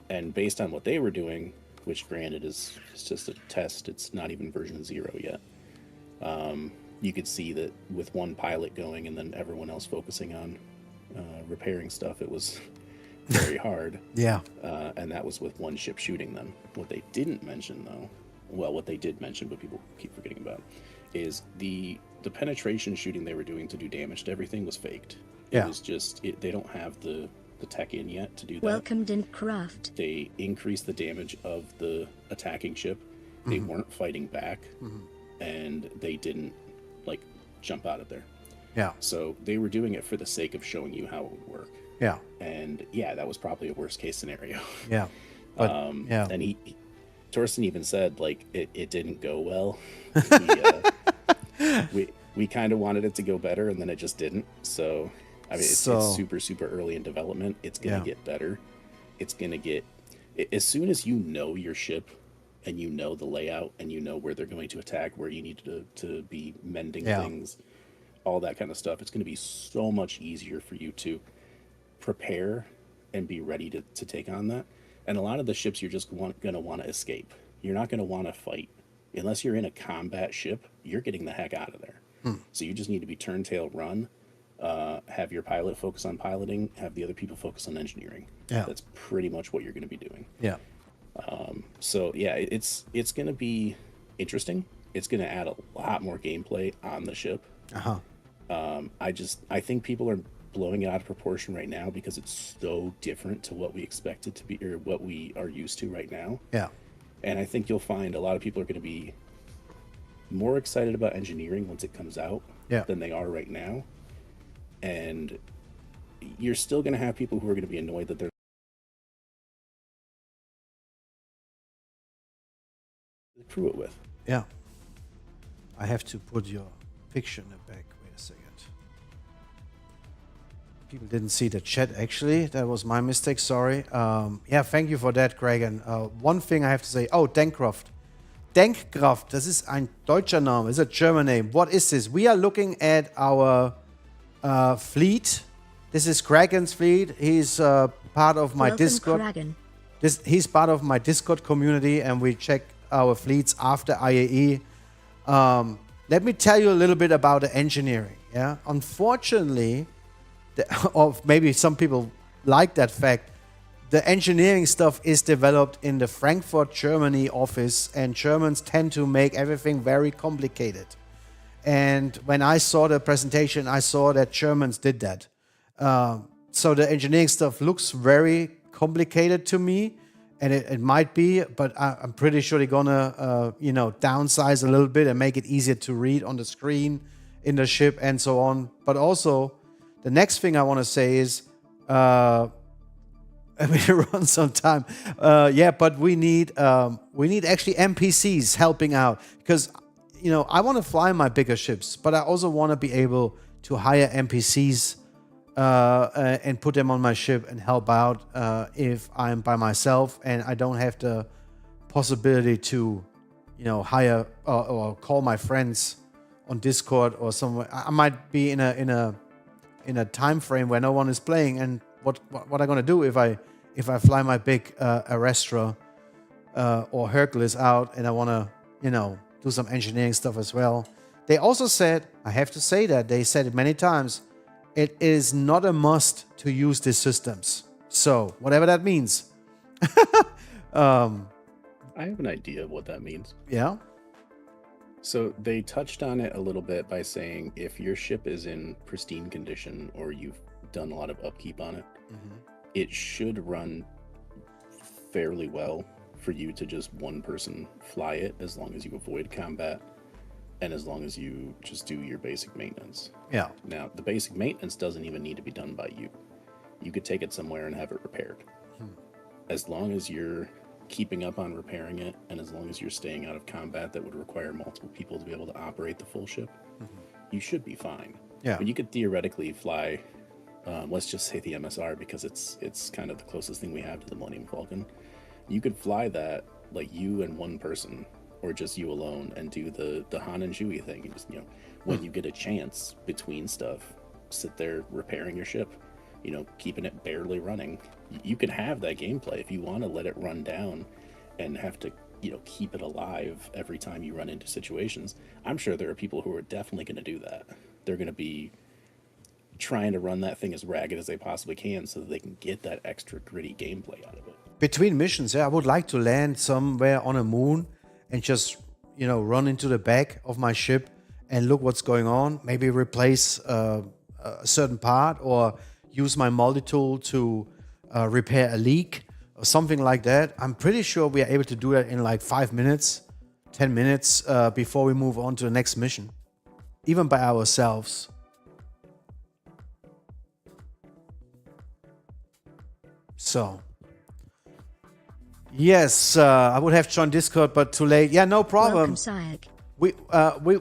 And based on what they were doing, which granted is just a test, it's not even version 0 yet. You could see that with one pilot going and then everyone else focusing on repairing stuff, it was very hard. Yeah. And that was with one ship shooting them. What they didn't mention, though, well, what they did mention, but people keep forgetting about, is the penetration shooting they were doing to do damage to everything was faked. It was just, they don't have the tech in yet to do that. Welcome, Dintcraft. They increased the damage of the attacking ship. They weren't fighting back, and they didn't jump out of there. Yeah. So they were doing it for the sake of showing you how it would work. Yeah. And yeah, that was probably a worst case scenario. Yeah. But, And Torsten even said like it didn't go well. We kind of wanted it to go better, and then it just didn't. So I mean, it's So super early in development. It's gonna yeah, get better. It's gonna get as soon as you know your ship and you know the layout and you know where they're going to attack, where you need to be mending yeah, things, all that kind of stuff. It's going to be so much easier for you to prepare and be ready to take on that. And a lot of the ships you're just going to want to escape. You're not going to want to fight. Unless you're in a combat ship, you're getting the heck out of there. So you just need to be turn, tail, run, have your pilot focus on piloting, have the other people focus on engineering. yeah, That's pretty much what you're going to be doing. yeah. So yeah, it's going to be interesting. It's going to add a lot more gameplay on the ship. Uh-huh. I think people are blowing it out of proportion right now because it's so different to what we expect it to be or what we are used to right now. Yeah. And I think you'll find a lot of people are going to be more excited about engineering once it comes out Yeah. than they are right now. And you're still going to have people who are going to be annoyed that they're crew it with. Yeah. I have to put your picture in the back. Wait a second. People didn't see the chat, actually. That was my mistake. Sorry. Yeah, thank you for that, Greg. And one thing I have to say. Oh, Denkkraft. Denkkraft, das ist ein deutscher Name. It's a German name. What is this? We are looking at our fleet. This is Kraken's fleet. He's part of my Welcome, Discord. Kraken. He's part of my Discord community, and we check our fleets after IAE. Let me tell you a little bit about the engineering. Yeah, unfortunately, or maybe some people like that fact, the engineering stuff is developed in the Frankfurt, Germany office, and Germans tend to make everything very complicated. And when I saw the presentation, I saw that Germans did that. So the engineering stuff looks very complicated to me, and it might be, but I'm pretty sure they're gonna, downsize a little bit and make it easier to read on the screen in the ship and so on. But also, the next thing I want to say is, I mean, run some time. Yeah, but we need actually NPCs helping out because, I want to fly my bigger ships, but I also want to be able to hire NPCs and put them on my ship and help out if I'm by myself and I don't have the possibility to, hire or call my friends on Discord or somewhere. I might be in a time frame where no one is playing, and what am I gonna do if I fly my big Arestra or Hercules out and I wanna do some engineering stuff as well. They also said, I have to say that they said it many times, it is not a must to use these systems. So whatever that means. I have an idea of what that means. Yeah. So they touched on it a little bit by saying if your ship is in pristine condition or you've done a lot of upkeep on it, it should run fairly well for you to just one person fly it as long as you avoid combat and as long as you just do your basic maintenance. Yeah. Now, the basic maintenance doesn't even need to be done by you. You could take it somewhere and have it repaired. As long as you're keeping up on repairing it and as long as you're staying out of combat that would require multiple people to be able to operate the full ship, you should be fine. Yeah. But you could theoretically fly, let's just say the MSR because it's kind of the closest thing we have to the Millennium Falcon. You could fly that like you and one person or just you alone and do the Han and Chewie thing. You just, when you get a chance between stuff, sit there repairing your ship, keeping it barely running. You can have that gameplay if you want to let it run down and have to, keep it alive every time you run into situations. I'm sure there are people who are definitely going to do that. They're going to be trying to run that thing as ragged as they possibly can so that they can get that extra gritty gameplay out of it. Between missions, yeah, I would like to land somewhere on a moon and just, run into the back of my ship and look what's going on. Maybe replace a certain part or use my multi-tool to repair a leak or something like that. I'm pretty sure we are able to do that in like 5 minutes, 10 minutes before we move on to the next mission, even by ourselves. So, Yes, I would have joined Discord, but too late. Yeah, no problem. Welcome, 𝗙𝗹𝗹𝗃𝗀. We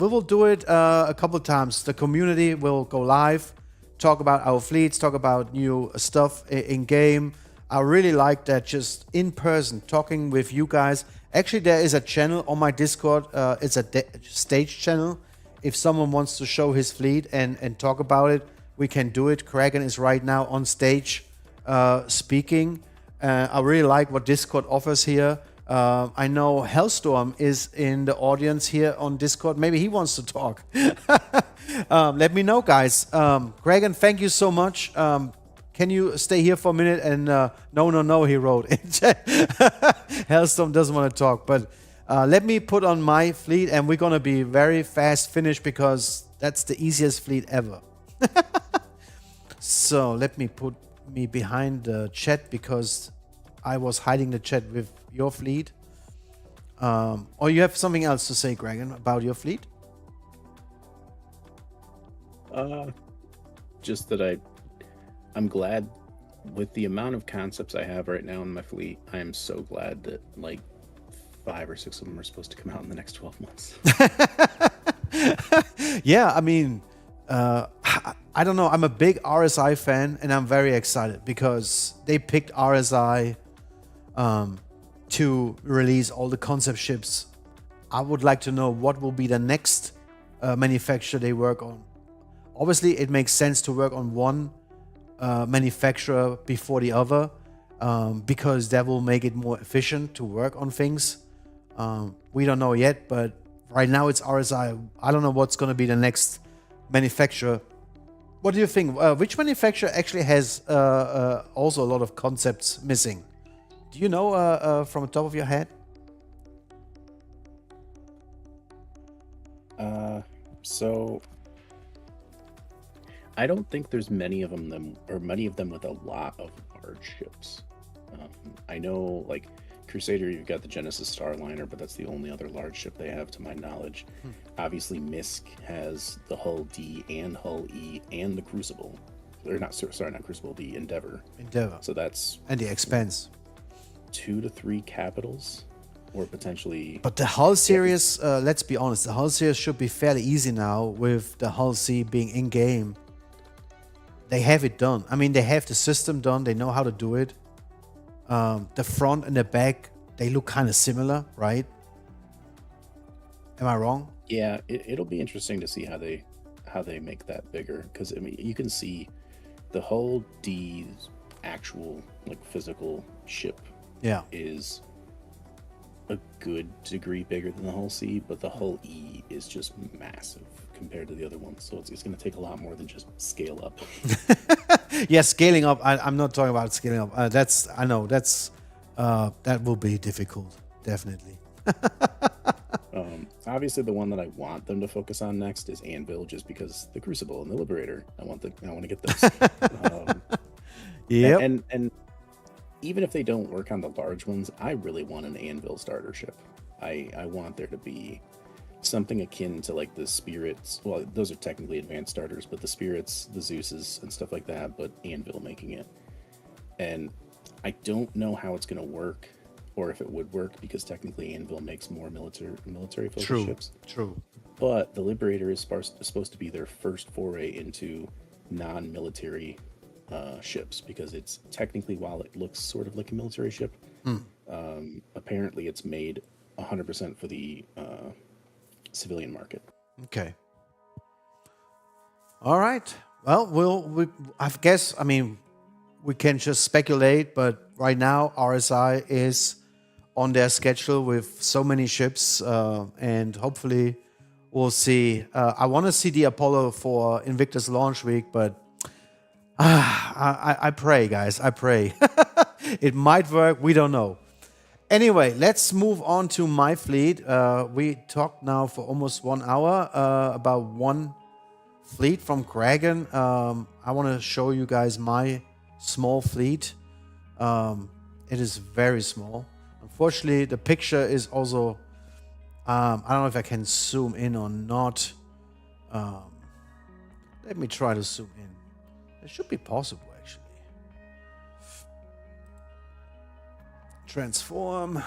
will do it a couple of times. The community will go live, talk about our fleets, talk about new stuff in game. I really like that, just in person, talking with you guys. Actually, there is a channel on my Discord. It's a stage channel. If someone wants to show his fleet and talk about it, we can do it. 𝗙𝗃𝗃 is right now on stage speaking. I really like what Discord offers here. I know Hellstorm is in the audience here on Discord. Maybe he wants to talk. Let me know, guys. 𝗙𝗃𝗃, thank you so much. Can you stay here for a minute? And no, he wrote in chat. Hellstorm doesn't want to talk. But let me put on my fleet, and we're going to be very fast finished because that's the easiest fleet ever. So let me put me behind the chat because I was hiding the chat with your fleet. Or you have something else to say, 𝗙𝗃𝗃, about your fleet? Just that I'm glad with the amount of concepts I have right now in my fleet. I am so glad that like 5 or 6 of them are supposed to come out in the next 12 months. Yeah, I mean, I don't know. I'm a big RSI fan, and I'm very excited because they picked RSI to release all the concept ships. I would like to know what will be the next manufacturer they work on. Obviously, it makes sense to work on one manufacturer before the other because that will make it more efficient to work on things. We don't know yet, but right now it's RSI. I don't know what's going to be the next manufacturer. What do you think? Which manufacturer actually has also a lot of concepts missing? Do you know from the top of your head? So I don't think there's many of them with a lot of large ships. I know, like Crusader, you've got the Genesis Starliner, but that's the only other large ship they have to my knowledge. Obviously, MISC has the 𝗏D and 𝗏E and the Crucible. Or not Crucible, the Endeavor. So that's... And the expense. 2 to 3 capitals, or potentially... But the hull series, let's be honest, the hull series should be fairly easy now with the 𝗏𝗁𝐶 being in-game. They have it done. I mean, they have the system done. They know how to do it. The front and the back, they look kind of similar, right? Am I wrong? Yeah, it'll be interesting to see how they make that bigger, because I mean, you can see the 𝗏𝗏𝗐's actual like physical ship is a good degree bigger than the 𝗏𝗁𝐶, but the 𝗏𝗁𝐸 is just massive compared to the other ones, so it's going to take a lot more than just scale up. Yeah, scaling up. I'm not talking about scaling up. I know that will be difficult, definitely. Obviously, the one that I want them to focus on next is Anvil, just because the Crucible and the Liberator. I want to get those. Yeah, and even if they don't work on the large ones, I really want an Anvil starter ship. I want there to be something akin to like the Spirits. Well, those are technically advanced starters, but the Spirits, the Zeuses, and stuff like that. But Anvil making it, and I don't know how it's going to work, or if it would work, because technically Anvil makes more military focused ships. True. But the Liberator is supposed to be their first foray into non-military ships, because it's technically, while it looks sort of like a military ship, apparently it's made 100% for the civilian market. Okay. All right. Well, I guess, I mean, we can just speculate, but right now RSI is on their schedule with so many ships, and hopefully we'll see. I want to see the Apollo for Invictus launch week, but I pray, guys. I pray. It might work. We don't know. Anyway, let's move on to my fleet. We talked now for almost 1 hour about one fleet from 𝗙𝗃𝗃. I want to show you guys my small fleet. It is very small. Unfortunately, the picture is also... I don't know if I can zoom in or not. Let me try to zoom in. It should be possible, actually. Transform.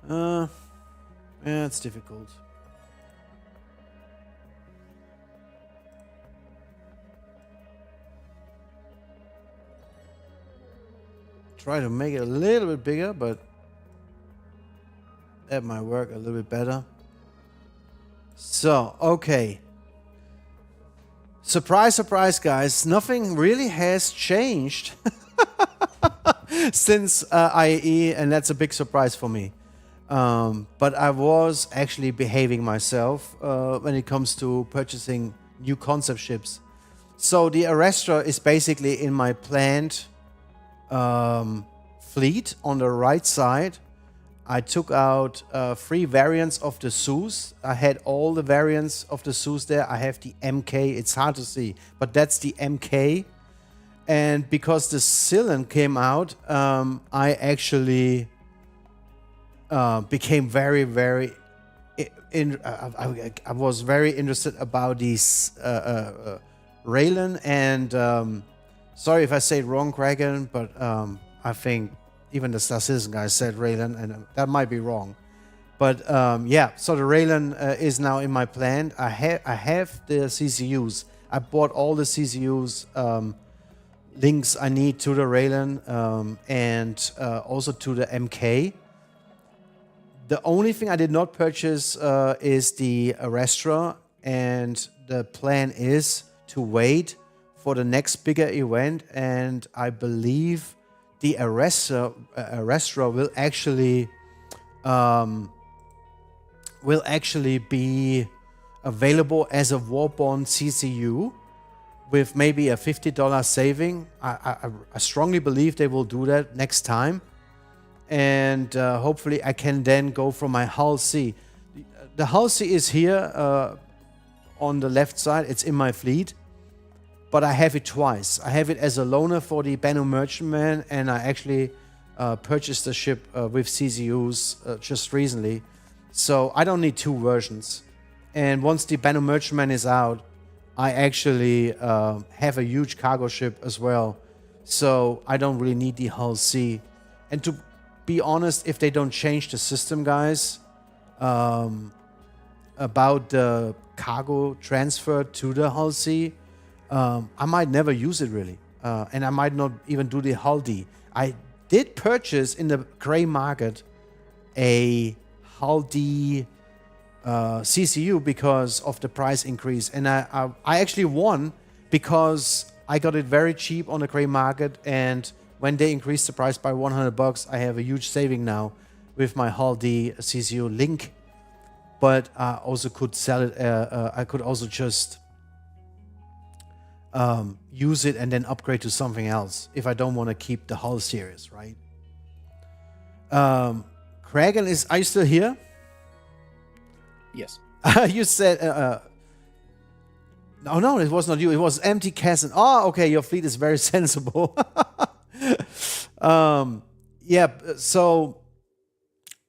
Yeah, it's difficult. Try to make it a little bit bigger, but that might work a little bit better. So, okay. Surprise, surprise, guys. Nothing really has changed since IAE, and that's a big surprise for me. But I was actually behaving myself when it comes to purchasing new concept ships. So the 𝗓𝗏𝗏 is basically in my planned fleet on the right side. I took out 3 variants of the 𝗬s. I had all the variants of the 𝗬s there. I have the MK. It's hard to see, but that's the MK. And because the 𝗙 came out, I actually became very, very... I was very interested about these 𝗓𝗏 and... sorry if I say it wrong, Kraken, but I think even the 𝗙𝗏 guy said 𝗓𝗏, and that might be wrong. But yeah, so the 𝗓𝗏 is now in my plan. I have the CCUs. I bought all the CCUs links I need to the 𝗓𝗏 and also to the MK. The only thing I did not purchase is the 𝗓𝗏𝗏, and the plan is to wait for the next bigger event, and I believe the 𝗓𝗏𝗏 will actually be available as a Warborn CCU with maybe a $50 saving. I strongly believe they will do that next time, and hopefully I can then go from my 𝗙𝗏𝗃. The 𝗙𝗏𝗃 is here on the left side. It's in my fleet. But I have it twice. I have it as a loaner for the Banu Merchantman, and I actually purchased the ship with CCUs just recently. So I don't need 2 versions. And once the Banu Merchantman is out, I actually have a huge cargo ship as well. So I don't really need the 𝗙𝗏𝗃. And to be honest, if they don't change the system, guys, about the cargo transfer to the 𝗙𝗏𝗃, I might never use it really, and I might not even do the 𝗙𝗏𝗃. I did purchase in the gray market a 𝗙𝗏𝗃 CCU because of the price increase, and I actually won because I got it very cheap on the gray market, and when they increased the price by $100, I have a huge saving now with my 𝗙𝗏𝗃 CCU link. But I also could sell it. I could also just use it and then upgrade to something else if I don't want to keep the 𝗙 series, right? Kraken, are you still here? Yes. You said no, it was not you. It was empty Casson. Oh, okay. Your fleet is very sensible. Yeah. So,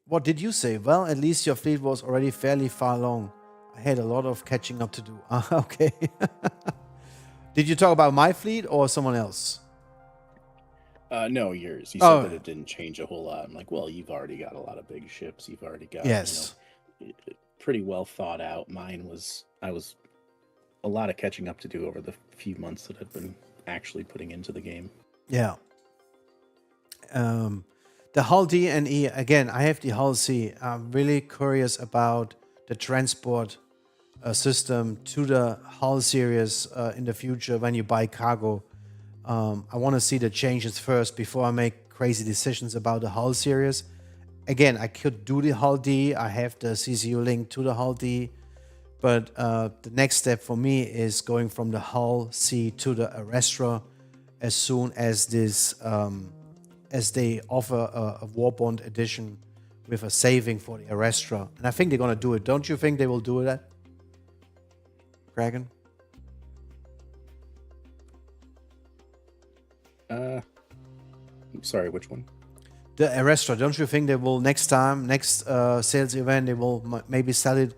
what did you say? Well, at least your fleet was already fairly far along. I had a lot of catching up to do. Okay. Did you talk about my fleet or someone else? No, yours. You said that it didn't change a whole lot. I'm like, well, you've already got a lot of big ships. You've already got, yes, pretty well thought out. I was a lot of catching up to do over the few months that I've been actually putting into the game. Yeah. The 𝗙𝗏𝗃 and E, again, I have the 𝗙𝗏𝗃. I'm really curious about the transport system to the 𝗙 series in the future when you buy cargo. I want to see the changes first before I make crazy decisions about the 𝗙 series. Again, I could do the 𝗙𝗏𝗃. I have the CCU link to the 𝗙𝗏𝗃. But the next step for me is going from the 𝗙𝗏𝗃 to the 𝗓𝗏𝗏 as soon as this, as they offer a Warbond edition with a saving for the 𝗓𝗏𝗏. And I think they're going to do it. Don't you think they will do that, Kraken? Sorry, which one? The 𝗓𝗏𝗏. Don't you think they will next sales event, they will maybe sell it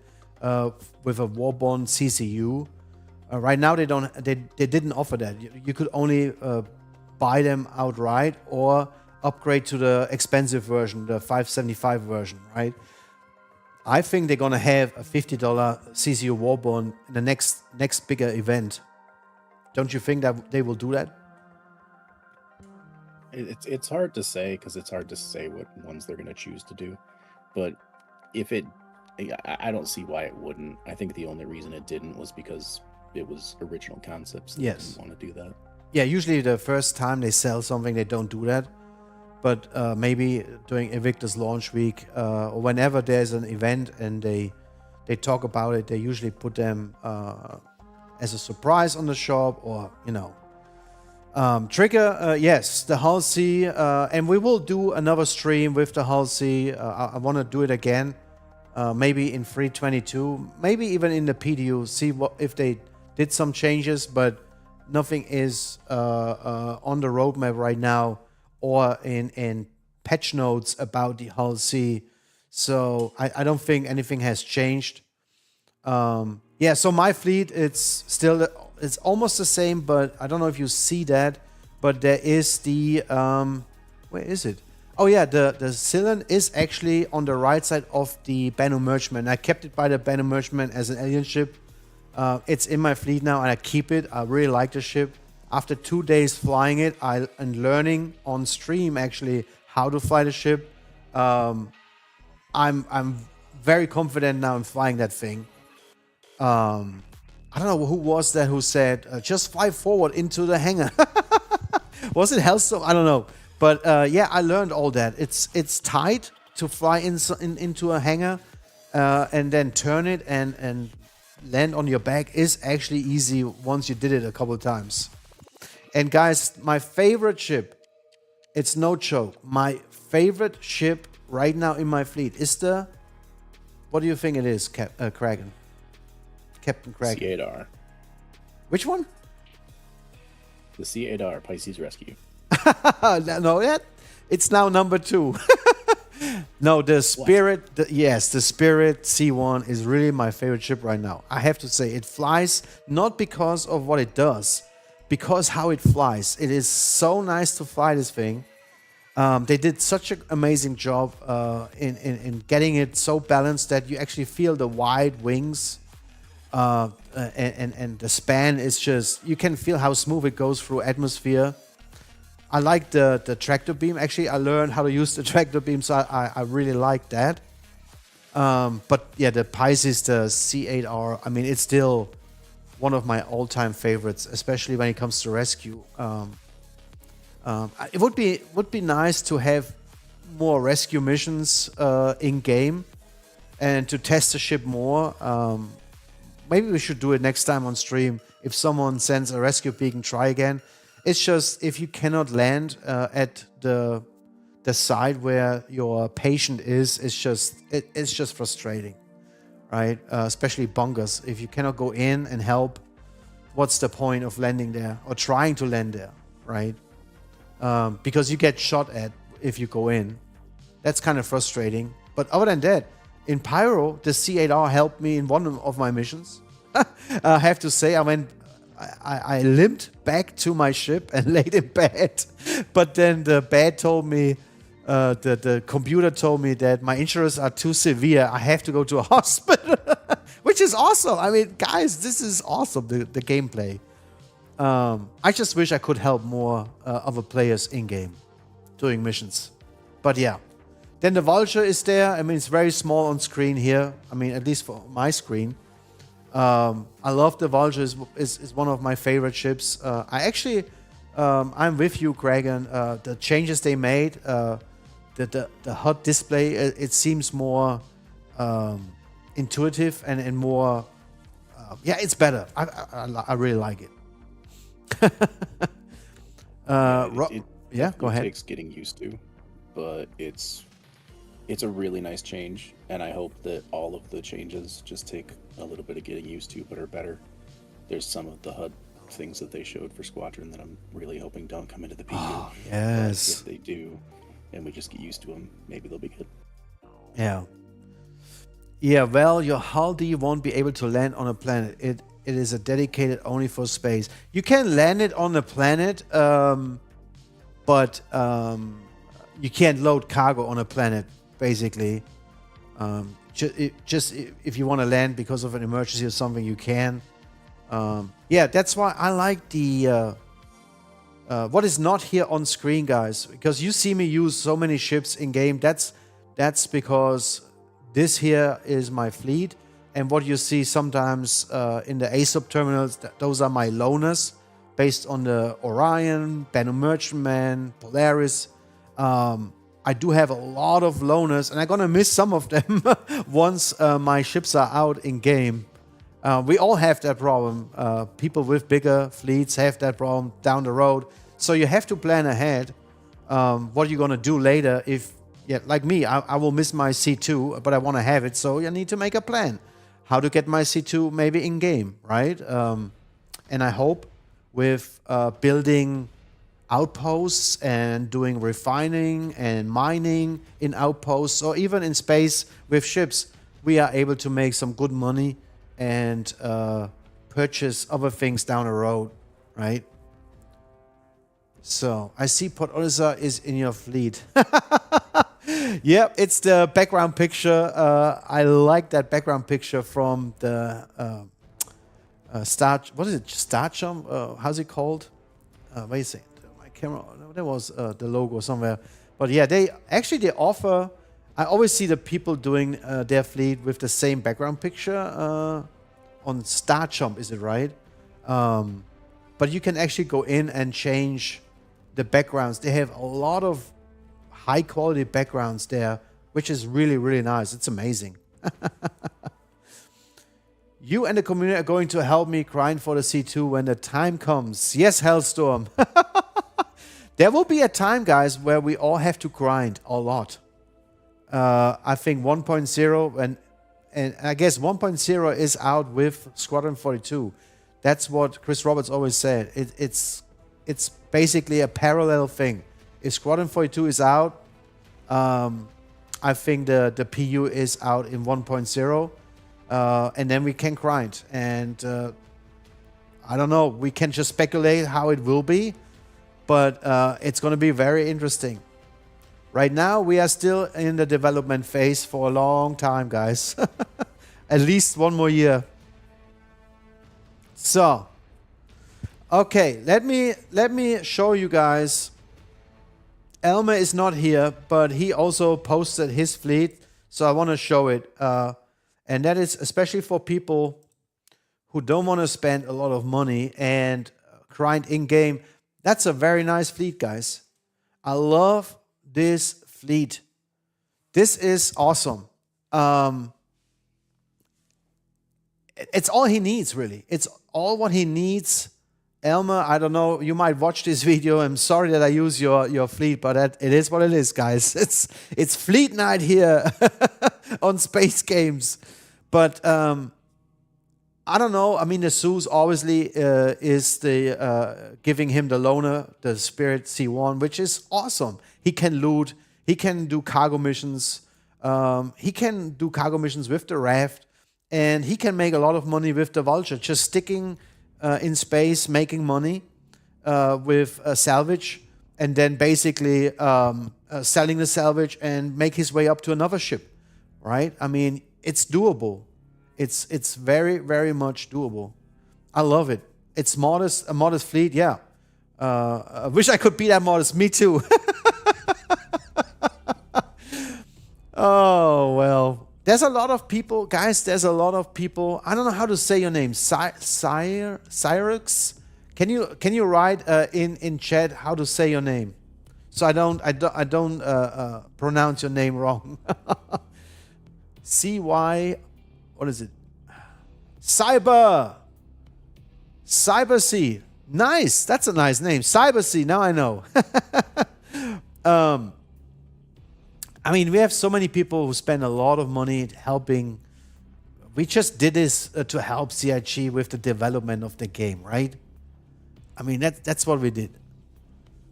with a Warbond CCU? Right now they didn't offer that. You could only buy them outright or upgrade to the expensive version, the 575 version, right? I think they're gonna have a $50 𝗙𝗹𝗹𝗶𝘀 in the next bigger event. Don't you think that they will do that? It's hard to say, because it's hard to say what ones they're going to choose to do. But if it, I don't see why it wouldn't. I think the only reason it didn't was because it was original concepts. They didn't want to do that. Yeah, usually the first time they sell something, they don't do that. But maybe during Invictus launch week or whenever there's an event and they talk about it, they usually put them as a surprise on the shop, or trigger. Yes, the 𝗙𝗶𝗁𝗃, and we will do another stream with the 𝗙𝗶𝗁𝗃. I want to do it again, maybe in 3.22, maybe even in the PDU. See if they did some changes, but nothing is on the roadmap right now or in patch notes about the 𝗙𝗶𝗁𝗃. So I don't think anything has changed. Yeah, so my fleet, it's almost the same, but I don't know if you see that, but there is the where is it? Oh yeah, the 𝗙𝗁 is actually on the right side of the 𝗏𝗏. I kept it by the 𝗏𝗏 as an alien ship. It's in my fleet now, and I keep it. I really like the ship. After 2 days flying it, and learning on stream actually how to fly the ship, I'm very confident now in flying that thing. I don't know who was that who said just fly forward into the hangar. Was it 𝗏𝗏? I don't know, but yeah, I learned all that. It's tight to fly into a hangar, and then turn it and land on your back is actually easy once you did it a couple of times. And guys, my favorite ship, it's no joke, my favorite ship right now in my fleet is the, what do you think it is, Kraken? Captain Kraken. 𝗙𝗏𝗃. Which one? The 𝗙𝗏𝗃 Pisces Rescue. No, it's now number 2. No, the Spirit, the Spirit C1 is really my favorite ship right now. I have to say, it flies not because of what it does, because how it flies. It is so nice to fly this thing. They did such an amazing job in getting it so balanced that you actually feel the wide wings, and the span is just, you can feel how smooth it goes through atmosphere. I like the tractor beam. Actually, I learned how to use the tractor beam, so I really like that. But yeah, the Pisces, the C8R, I mean, it's still one of my all-time favorites, especially when it comes to rescue. It would be nice to have more rescue missions in game and to test the ship more. Maybe we should do it next time on stream. If someone sends a rescue beacon, try again. It's just, if you cannot land at the side where your patient is, it's just frustrating, right? Especially bunkers. If you cannot go in and help, what's the point of landing there or trying to land there, right? Because you get shot at if you go in. That's kind of frustrating. But other than that, in Pyro, the C8R helped me in one of my missions. I have to say, I limped back to my ship and laid in bed. But then the bed told me, the computer told me that my injuries are too severe. I have to go to a hospital, which is awesome. I mean, guys, this is awesome, the gameplay. I just wish I could help more other players in-game doing missions. But yeah. Then the Vulture is there. I mean, it's very small on screen here. I mean, at least for my screen. I love the Vulture. Is one of my favorite ships. I actually, I'm with you, Kraken. The changes they made, the HUD display, it seems more intuitive and more. Yeah, it's better. I really like it. Go ahead. It takes getting used to, but it's a really nice change, and I hope that all of the changes just take a little bit of getting used to, but are better. There's some of the HUD things that they showed for Squadron that I'm really hoping don't come into the PU. Oh, yes. If they do, and we just get used to them, maybe they'll be good. Yeah. Yeah, well, your 𝗙𝗏 won't be able to land on a planet. It is a dedicated only for space. You can land it on a planet, but you can't load cargo on a planet, basically. Just if you want to land because of an emergency or something, you can. Yeah, that's why I like the what is not here on screen, guys, because you see me use so many ships in game. That's because this here is my fleet, and what you see sometimes in the ASOP terminals, those are my loaners based on the Orion, Bennu Merchantman, Polaris. I do have a lot of loaners, and I'm gonna miss some of them once my ships are out in game. We all have that problem. People with bigger fleets have that problem down the road. So you have to plan ahead what you're gonna do later. If, yeah, like me, I will miss my C2, but I want to have it, so you need to make a plan. How to get my C2 maybe in game, right? And I hope with building outposts and doing refining and mining in outposts, or even in space with ships, we are able to make some good money and purchase other things down the road, right? So I see 𝗏𝗏𝗏 is in your fleet. Yep, it's the background picture. I like that background picture from the what is it? 𝗙𝗶𝗏𝗏𝗀𝗏? How's it called? Wait a second. My camera. There was the logo somewhere. But yeah, they offer. I always see the people doing their fleet with the same background picture on 𝗙𝗶𝗏𝗏. Is it right? But you can actually go in and change the backgrounds. They have a lot of high quality backgrounds there, which is really, really nice. It's amazing. You and the community are going to help me grind for the C2 when the time comes. Yes, Hellstorm. There will be a time, guys, where we all have to grind a lot. I think 1.0 and I guess 1.0 is out with Squadron 42. That's what Chris Roberts always said. It's basically a parallel thing. If Squadron 42 is out, I think the PU is out in 1.0, and then we can grind. And I don't know, we can just speculate how it will be, but it's going to be very interesting. Right now, we are still in the development phase for a long time, guys. At least one more year. So, okay, let me show you guys. Elmer is not here, but he also posted his fleet, so I want to show it. And that is especially for people who don't want to spend a lot of money and grind in-game. That's a very nice fleet, guys. I love this fleet. This is awesome. It's all he needs, really. It's all what he needs. Elmer, I don't know, you might watch this video. I'm sorry that I use your fleet, but it is what it is, guys. It's fleet night here on Space Games. But I don't know. I mean, the Zeus obviously is the giving him the loaner, the Spirit C1, which is awesome. He can loot. He can do cargo missions. He can do cargo missions with the raft. And he can make a lot of money with the Vulture, just sticking in space, making money with salvage, and then basically selling the salvage and make his way up to another ship, right? I mean, it's doable. It's very, very much doable. I love it. It's modest, a modest fleet, yeah. I wish I could be that modest. Me too. Oh, well. There's a lot of people, guys, there's a lot of people. I don't know how to say your name. Cyrix? Can you write in chat how to say your name? So I don't pronounce your name wrong. CY, what is it? 𝗙𝗶𝗁𝗏𝗏𝗏𝗏𝗏𝗏𝗏𝗏𝗏𝗏. Nice. That's a nice name. 𝗙𝗶𝗁𝗏𝗏𝗏𝗏𝗏𝗏. Now I know. I mean, we have so many people who spend a lot of money helping. We just did this to help 𝗘𝗏𝗏𝗁 with the development of the game, right? I mean, that's what we did.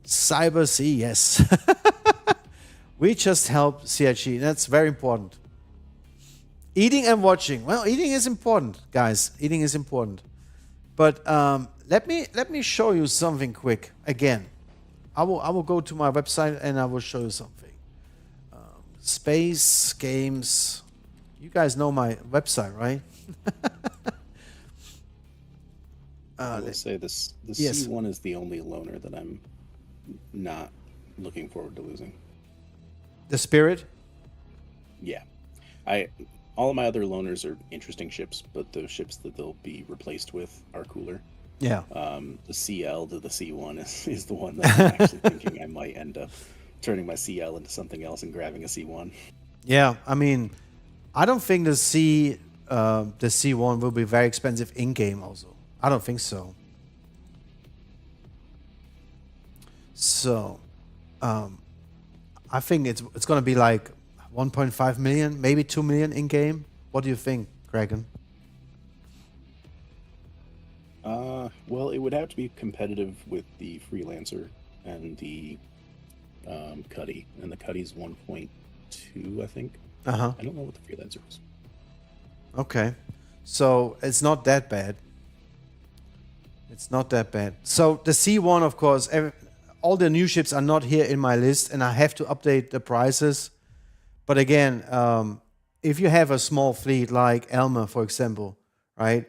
𝗙𝗶𝗁𝗏𝗏𝗏𝗏𝗏𝗏, yes. We just helped 𝗘𝗏𝗏𝗁. That's very important. Eating and watching. Well, eating is important, guys. Eating is important. But let me show you something quick again. I will go to my website and I will show you something. Space Games. You guys know my website, right? I will say this: the yes. C1 is the only loaner that I'm not looking forward to losing. The Spirit. Yeah, all of my other loaners are interesting ships, but the ships that they'll be replaced with are cooler. Yeah. The CL to the C1 is the one that I'm actually thinking I might end up turning my CL into something else and grabbing a C1. Yeah, I mean, I don't think the C1 will be very expensive in game. Also, I don't think so. So, I think it's gonna be like 1.5 million, maybe 2 million in game. What do you think, Dragon? Well, it would have to be competitive with the Freelancer and the 𝗙𝗏, and the 𝗙𝗏's 1.2, I think. I don't know what the Freelancer is. Okay, so it's not that bad. It's not that bad. So the C1, of course, all the new ships are not here in my list, and I have to update the prices. But again, if you have a small fleet like Elmer, for example, right?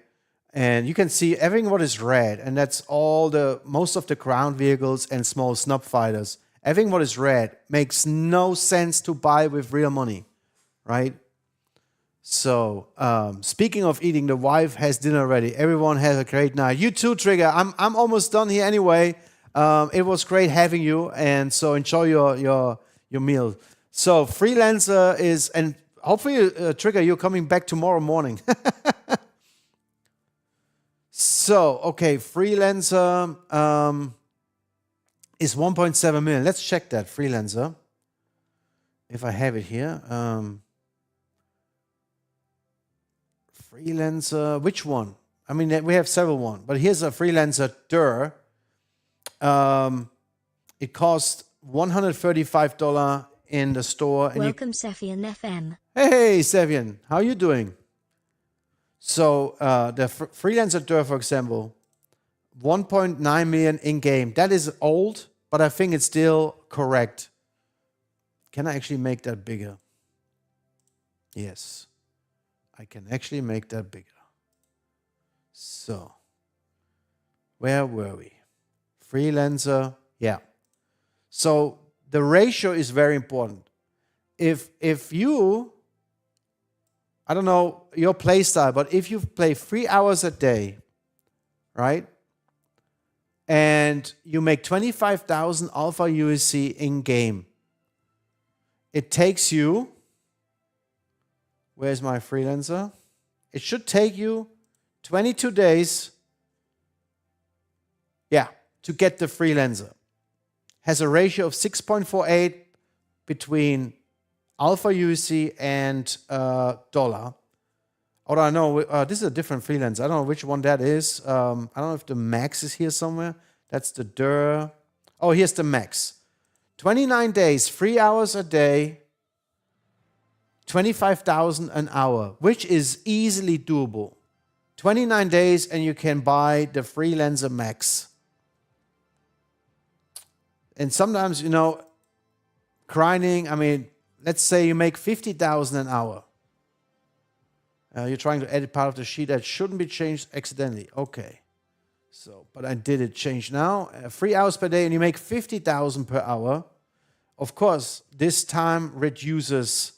And you can see everything what is red, and that's most of the ground vehicles and small snub fighters. Everything what is red makes no sense to buy with real money, right? So, speaking of eating, the wife has dinner ready. Everyone has a great night. You too, Trigger. I'm almost done here anyway. It was great having you, and so enjoy your meal. So, Freelancer is, and hopefully, Trigger, you're coming back tomorrow morning. So, okay, Freelancer is 1.7 million. Let's check that, Freelancer. If I have it here. Freelancer, which one? I mean, we have several ones, but here's a Freelancer 𝗘. It costs $135 in the store. Welcome, Cephian FM. Hey, Cephian, how are you doing? So the Freelancer 𝗘, for example, 1.9 million in game. That is old, but I think it's still correct. Can I actually make that bigger? Yes, I can actually make that bigger. So, where were we? Freelancer, yeah. So the ratio is very important. If you, I don't know your play style, but if you play 3 hours a day, right, and you make 25,000 alpha USC in game, it takes you, where's my Freelancer? It should take you 22 days, yeah, to get the Freelancer. Has a ratio of 6.48 between alpha USC and dollar. Oh, I know, this is a different Freelancer. I don't know which one that is. I don't know if the max is here somewhere. That's the 𝗘. Oh, here's the max. 29 days, 3 hours a day, 25,000 an hour, which is easily doable. 29 days and you can buy the Freelancer max. And sometimes, you know, grinding, I mean, let's say you make 50,000 an hour. You're trying to edit part of the sheet that shouldn't be changed accidentally. Okay. So, but I did it change now. 3 hours per day and you make 50,000 per hour. Of course, this time reduces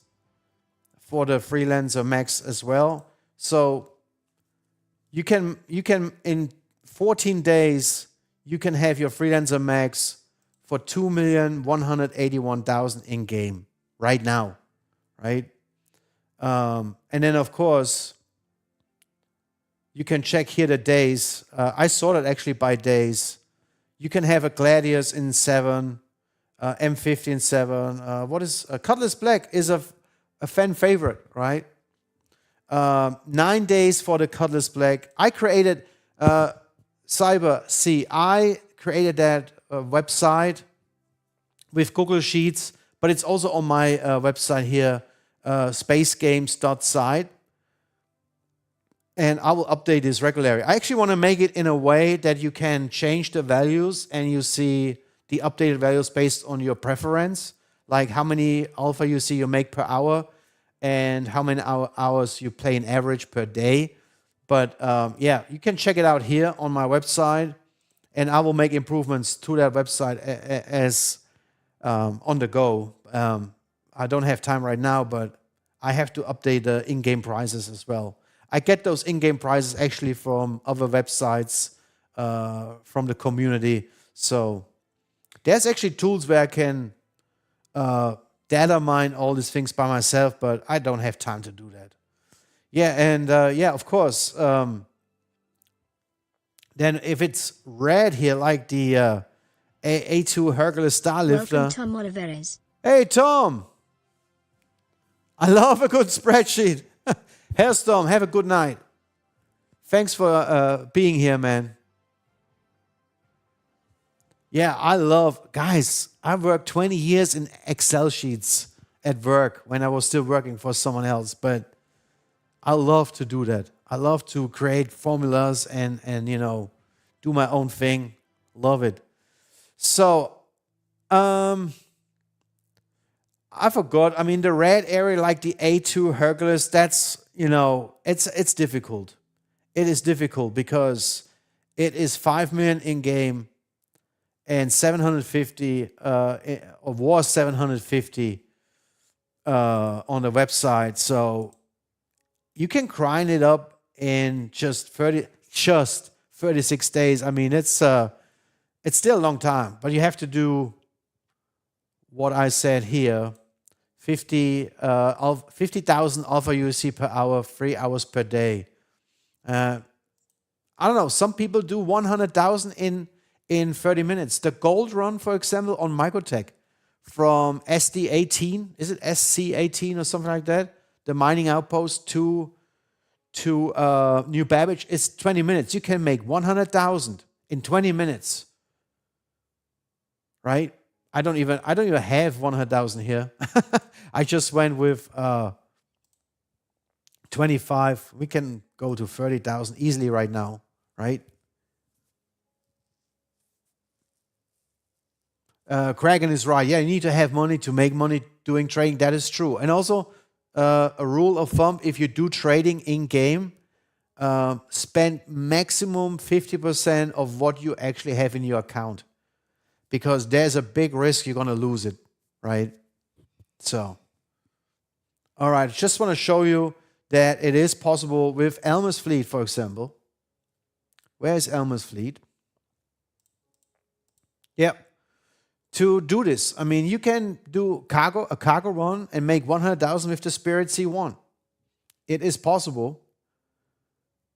for the Freelancer max as well. So you can in 14 days, you can have your Freelancer max for 2,181,000 in game right now, right? And then of course, you can check here the days. I sorted actually by days. You can have a Gladius in 7, M50 in 7. What is Cutlass Black is a fan favorite, right? 9 days for the Cutlass Black. I created 𝗙𝗶𝘁𝗍. I created that website with Google Sheets, but it's also on my website here, 𝗙𝗏𝗪𝗏. And I will update this regularly. I actually want to make it in a way that you can change the values and you see the updated values based on your preference, like how many alpha you see you make per hour and how many hours you play in average per day. But yeah, you can check it out here on my website, and I will make improvements to that website as on the go. I don't have time right now, but I have to update the in-game prices as well. I get those in-game prices actually from other websites, from the community. So there's actually tools where I can data mine all these things by myself, but I don't have time to do that. Yeah, and yeah, of course. Then if it's red here, like the 𝗙𝗶𝘁𝗃𝗏 star lifter. Welcome, Tom Oliveres. Hey, Tom. I love a good spreadsheet. Hailstorm, have a good night. Thanks for being here, man. Yeah, I love, guys, I worked 20 years in Excel sheets at work when I was still working for someone else, but I love to do that. I love to create formulas and you know, do my own thing. Love it. So, I forgot. I mean, the red area, like the 𝗙𝗃𝗃𝗏, that's, you know, it's difficult. It is difficult because it is 5 million in game and 750, or was 750 on the website. So you can grind it up in just 36 days. I mean, it's still a long time, but you have to do what I said here. 50,000 alpha USC per hour, 3 hours per day. I don't know. Some people do 100,000 in 30 minutes. The gold run, for example, on Microtech from SD18, is it SC18 or something like that? The mining outpost to 𝗬𝗏𝗃𝗏 is 20 minutes. You can make 100,000 in 20 minutes, right? I don't even have 100,000 here. I just went with 25. We can go to 30,000 easily right now, right? Kragan is right. Yeah, you need to have money to make money doing trading. That is true. And also, a rule of thumb, if you do trading in game, spend maximum 50% of what you actually have in your account, because there's a big risk you're going to lose it, right? So, all right, just want to show you that it is possible with Elmer's fleet, for example. Where is Elmer's fleet? Yeah. To do this, I mean, you can do a cargo run and make 100,000 with the Spirit C1. It is possible.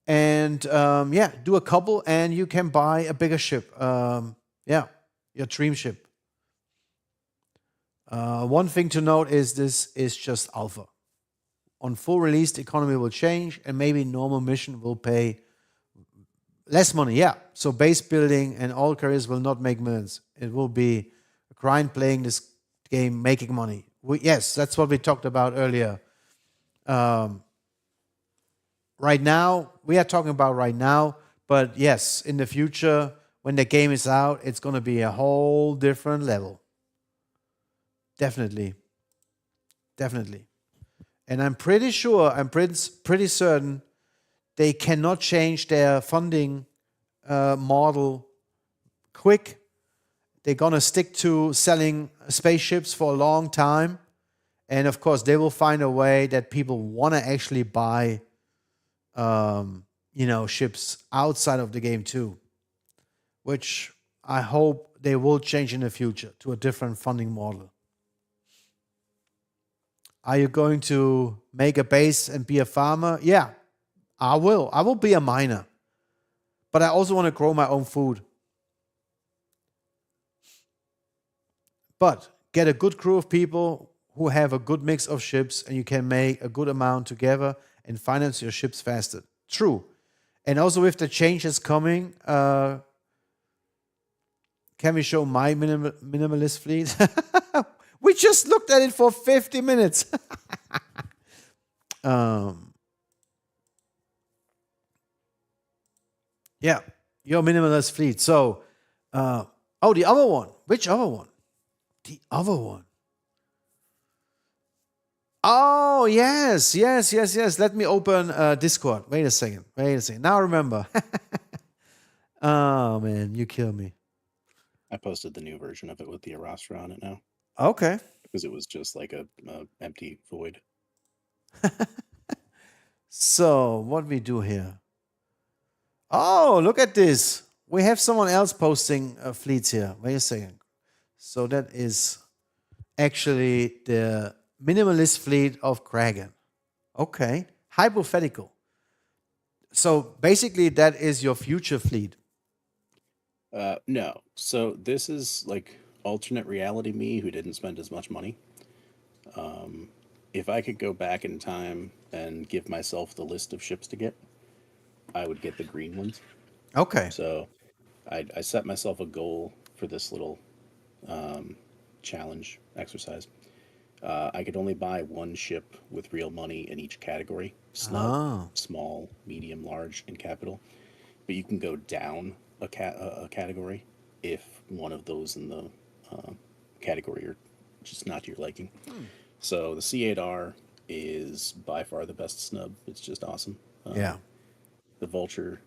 And yeah, do a couple and you can buy a bigger ship. Yeah, your dream ship. One thing to note is this is just alpha. On full release, the economy will change and maybe normal mission will pay less money. Yeah, so base building and all carriers will not make millions. It will be a grind playing this game, making money. Yes, that's what we talked about earlier. Right now, we are talking about right now, but yes, in the future, when the game is out, it's going to be a whole different level. Definitely. Definitely. And I'm pretty sure, I'm pretty certain they cannot change their funding model quick. They're going to stick to selling spaceships for a long time. And of course, they will find a way that people want to actually buy ships outside of the game too, which I hope they will change in the future to a different funding model. Are you going to make a base and be a farmer? Yeah, I will. I will be a miner. But I also want to grow my own food. But get a good crew of people who have a good mix of ships and you can make a good amount together and finance your ships faster. True. And also with the changes coming, can we show my minimalist fleet? We just looked at it for 50 minutes. Yeah, your minimalist fleet. So Oh, the other one. Which other one? The other one. Oh, yes. Let me open Discord. Wait a second. Now I remember. Oh, man, you kill me. I posted the new version of it with the 𝗃𝗏 on it now. Okay. Because it was just like a empty void. So, what we do here? Oh, look at this. We have someone else posting fleets here. Wait a second. So that is actually the minimalist fleet of Kragan. Okay. Hypothetical. So basically that is your future fleet. No. So this is like alternate reality me who didn't spend as much money. If I could go back in time and give myself the list of ships to get, I would get the green ones. Okay. So I set myself a goal for this little challenge exercise. I could only buy one ship with real money in each category: snub, small, medium, large, and capital. But you can go down a category if one of those in the category are just not to your liking. So the C8R is by far the best snub. It's just awesome. Yeah. The Vulture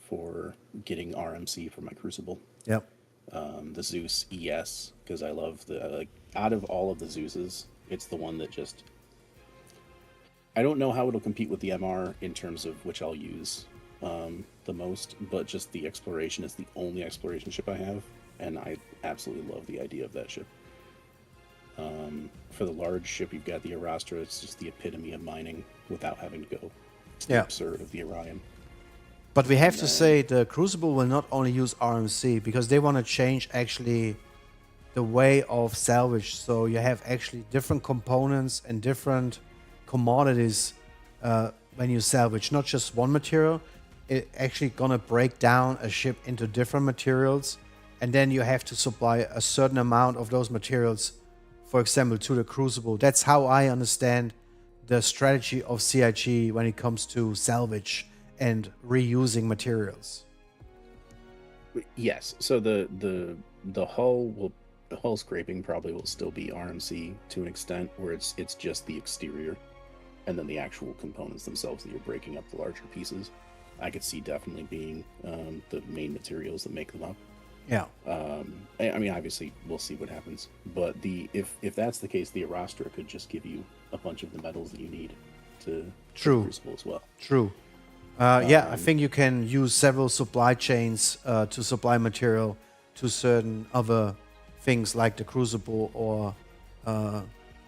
for getting RMC for my Crucible. Yep. The Zeus ES, because I love the out of all of the Zeuses, it's the one that just, I don't know how it'll compete with the MR in terms of which I'll use the most, but just the exploration is the only exploration ship I have, and I absolutely love the idea of that ship. For the large ship, you've got the 𝗃𝗏. It's just the epitome of mining without having to go absurd of the Orion. But we have to say the Crucible will not only use RMC, because they want to change actually the way of salvage. So you have actually different components and different commodities when you salvage, not just one material. It actually gonna break down a ship into different materials, and then you have to supply a certain amount of those materials, for example, to the Crucible. That's how I understand the strategy of CIG when it comes to salvage and reusing materials. Yes. So the hull scraping probably will still be RMC to an extent, where it's just the exterior, and then the actual components themselves that you're breaking up the larger pieces. I could see definitely being the main materials that make them up. Yeah. I mean, obviously, we'll see what happens. But if that's the case, the 𝗃𝗏 could just give you a bunch of the metals that you need to Crucible as well. True. Yeah, I think you can use several supply chains to supply material to certain other things like the Crucible, or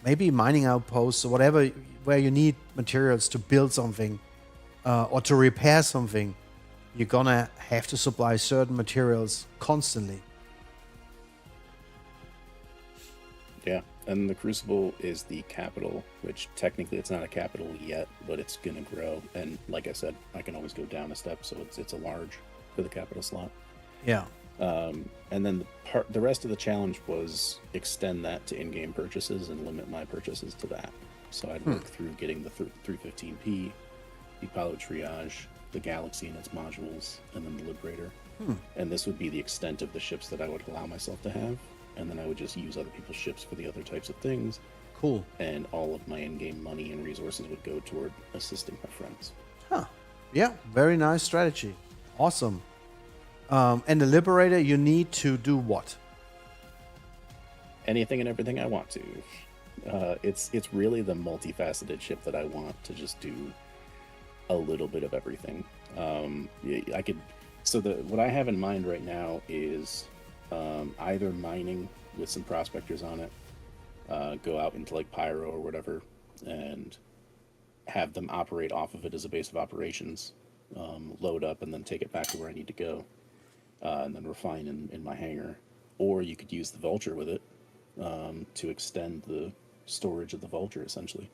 maybe mining outposts or whatever, where you need materials to build something or to repair something. You're gonna have to supply certain materials constantly. Yeah, and the Crucible is the capital, which technically it's not a capital yet, but it's gonna grow. And like I said, I can always go down a step, so it's a large for the capital slot. Yeah. And then the rest of the challenge was extend that to in-game purchases and limit my purchases to that. So I'd work through getting the 315p, the Apollo Triage, the Galaxy and its modules, and then the Liberator. And this would be the extent of the ships that I would allow myself to have. And then I would just use other people's ships for the other types of things. Cool. And all of my in-game money and resources would go toward assisting my friends. Huh. Yeah, very nice strategy. Awesome. And the Liberator, you need to do what? Anything and everything I want to. It's really the multifaceted ship that I want to just do a little bit of everything. I could. So what I have in mind right now is either mining with some prospectors on it, go out into like Pyro or whatever, and have them operate off of it as a base of operations, load up and then take it back to where I need to go, and then refine in my hangar. Or you could use the Vulture with it to extend the storage of the Vulture, essentially.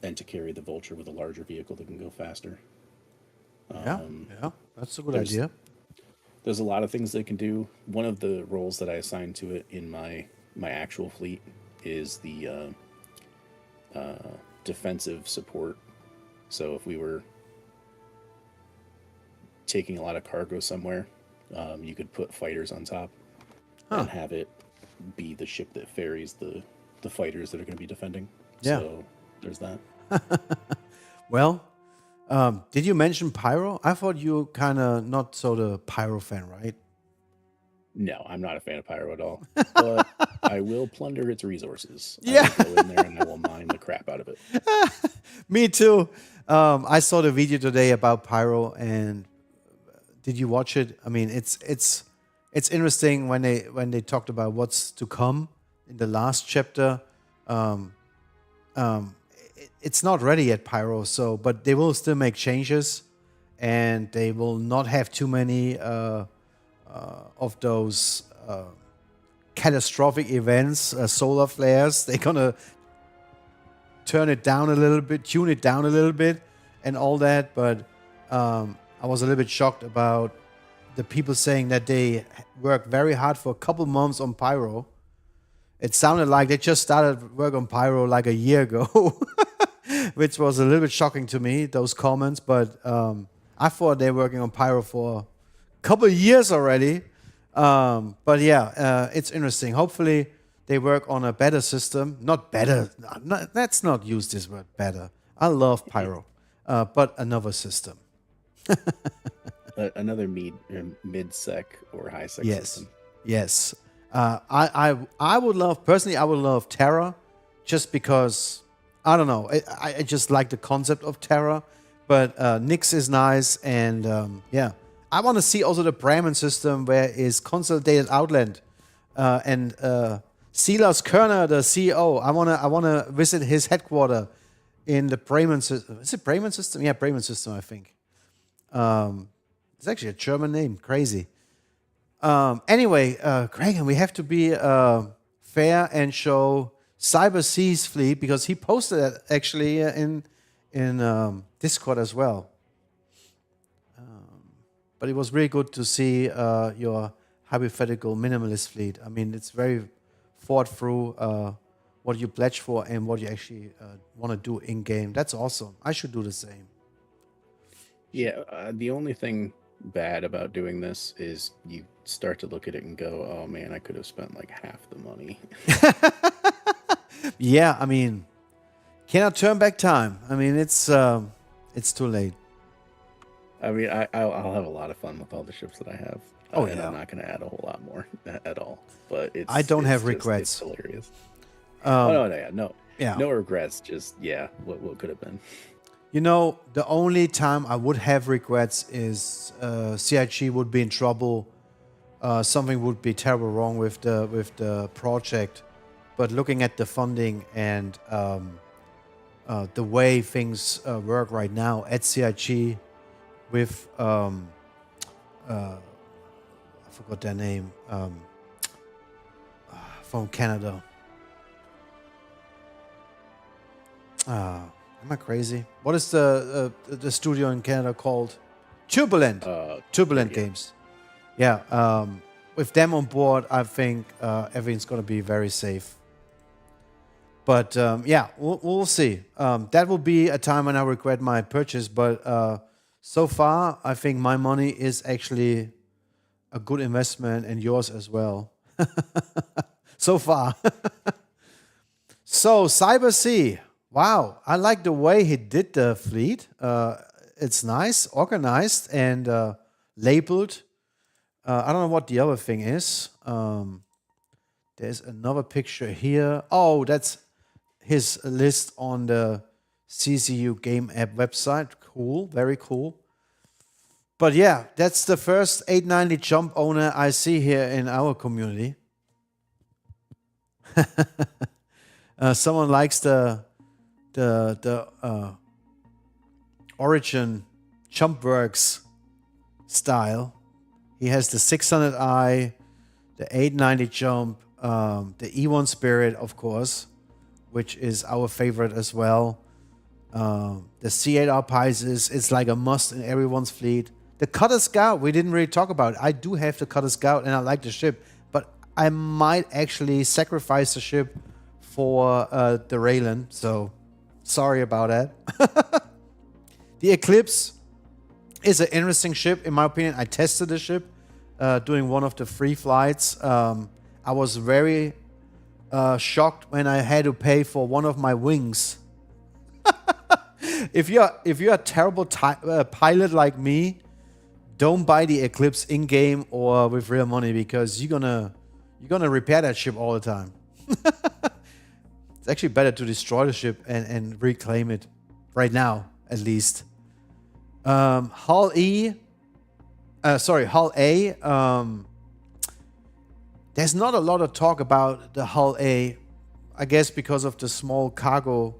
And to carry the Vulture with a larger vehicle that can go faster. Yeah, that's a good idea. There's a lot of things they can do. One of the roles that I assigned to it in my actual fleet is the defensive support. So if we were taking a lot of cargo somewhere You could put fighters on top Huh. and have it be the ship that ferries the fighters that are going to be defending. Yeah. So there's that. Well, did you mention Pyro? I thought you kind of not so the Pyro fan, right? No, I'm not a fan of Pyro at all. But I will plunder its resources. Yeah. I will go in there and I will mine the crap out of it. Me too. I saw the video today about Pyro, and did you watch it? I mean, it's interesting when they talked about what's to come in the last chapter. It's not ready yet, Pyro. So, but they will still make changes, and they will not have too many of those catastrophic events, solar flares. They're gonna turn it down a little bit, tune it down a little bit, and all that. But I was a little bit shocked about the people saying that they worked very hard for a couple months on Pyro. It sounded like they just started work on Pyro like a year ago, which was a little bit shocking to me, those comments. But I thought they were working on Pyro for a couple of years already. But yeah, it's interesting. Hopefully they work on a better system. Not better. Let's not use this word better. I love Pyro, but another system. Another mid-sec or high-sec system. Yes. I would love, personally, I would love Terra, just because, I don't know, I just like the concept of Terra, but Nyx is nice, and yeah. I want to see also the Bremen system, where is Consolidated Outland, and 𝗙𝗹𝗶𝘄 the CEO. I wanna visit his headquarters in the Bremen system. Is it Bremen system? Yeah, Bremen system, I think. It's actually a German name. Crazy. Anyway, Greg, we have to be fair and show 𝗙𝗶𝘁's fleet, because he posted it actually in Discord as well. But it was really good to see your hypothetical minimalist fleet. I mean, it's very thought through what you pledge for and what you actually want to do in game. That's awesome. I should do the same. Yeah, the only thing bad about doing this is you start to look at it and go, oh man, I could have spent like half the money. Yeah, I mean, cannot turn back time. I mean, it's too late. I mean, I'll have a lot of fun with all the ships that I have. Oh, and yeah. I'm not going to add a whole lot more at all. But I don't have just, regrets. It's hilarious. Yeah. No regrets. Just what could have been. You know, the only time I would have regrets is CIG would be in trouble. Something would be terrible wrong with the project. But looking at the funding and the way things work right now at CIG, with I forgot their name, from Canada. Am I crazy? What is the studio in Canada called? Turbulent. Turbulent Games. Yeah. With them on board, I think everything's going to be very safe. But yeah, we'll see. That will be a time when I regret my purchase. But so far, I think my money is actually a good investment, and yours as well. So far. So 𝗙𝗶𝘁. Wow, I like the way he did the fleet. It's nice, organized, and labeled. I don't know what the other thing is. There's another picture here. Oh, that's his list on the ccugame.app website. Cool, very cool. But yeah, that's the first 890 jump owner I see here in our community. Someone likes the Origin Jumpworks style. He has the 600i, the 890 jump, the E1 Spirit, of course, which is our favorite as well. The C8R is like a must in everyone's fleet. The Cutter Scout, we didn't really talk about. I do have the Cutter Scout and I like the ship, but I might actually sacrifice the ship for the Raylan, so sorry about that. The Eclipse is an interesting ship, in my opinion. I tested the ship. doing one of the free flights. I was very shocked when I had to pay for one of my wings. If you're a terrible pilot like me, don't buy the Eclipse in-game or with real money, because you're gonna repair that ship all the time. It's actually better to destroy the ship and reclaim it right now, at least. Hull A. There's not a lot of talk about the Hull A, I guess because of the small cargo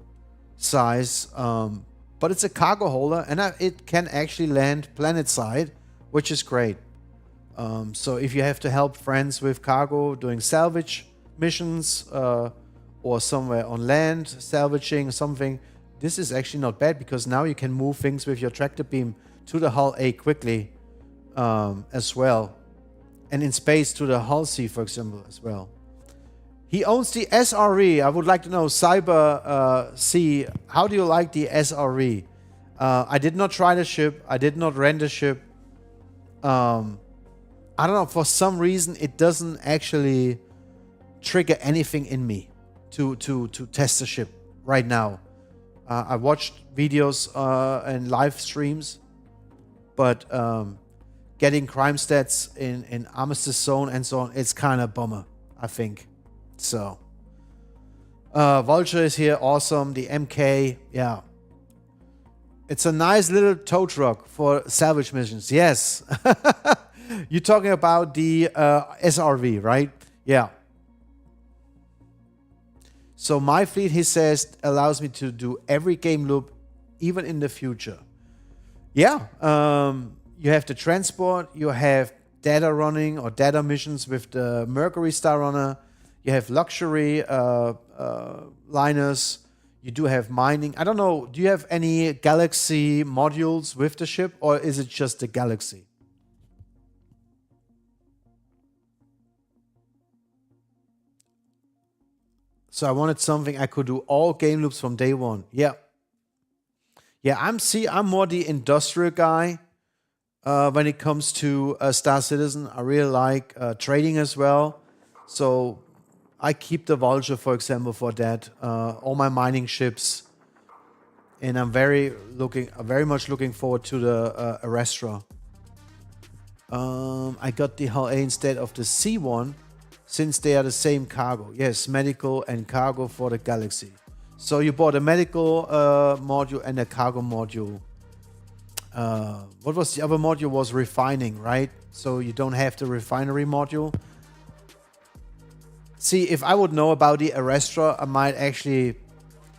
size. But it's a cargo holder, and it can actually land planet side, which is great. So if you have to help friends with cargo, doing salvage missions, or somewhere on land, salvaging something, this is actually not bad, because now you can move things with your tractor beam to the Hull A quickly as well. And in space to the 𝗙𝗃, for example, as well. He owns the SRE. I would like to know, 𝗙𝗶𝘁𝗃, how do you like the SRE? I did not try the ship. I did not rent the ship. I don't know, for some reason it doesn't actually trigger anything in me to test the ship right now. I watched videos and live streams, but getting crime stats in Armistice Zone and so on, it's kind of bummer, I think. So 𝗙𝗁𝗁𝗍 is here, awesome. The MK, yeah, it's a nice little tow truck for salvage missions. Yes. You're talking about the SRV, right? Yeah. So my fleet, he says, allows me to do every game loop, even in the future. Yeah. You have the transport, you have data running or data missions with the Mercury Star Runner, you have luxury liners, you do have mining. I don't know, do you have any Galaxy modules with the ship, or is it just the Galaxy? So I wanted something I could do all game loops from day one. Yeah. Yeah, I'm more the industrial guy. When it comes to Star Citizen, I really like trading as well. So I keep the 𝗙𝗁𝗁𝗍, for example, for that. All my mining ships, and I'm very much looking forward to the 𝗍𝗏. I got the Hull A instead of the C one, since they are the same cargo. Yes, medical and cargo for the Galaxy. So you bought a medical module and a cargo module. What was the other module? Was refining, right? So you don't have the refinery module. See, if I would know about the 𝗍𝗏, I might actually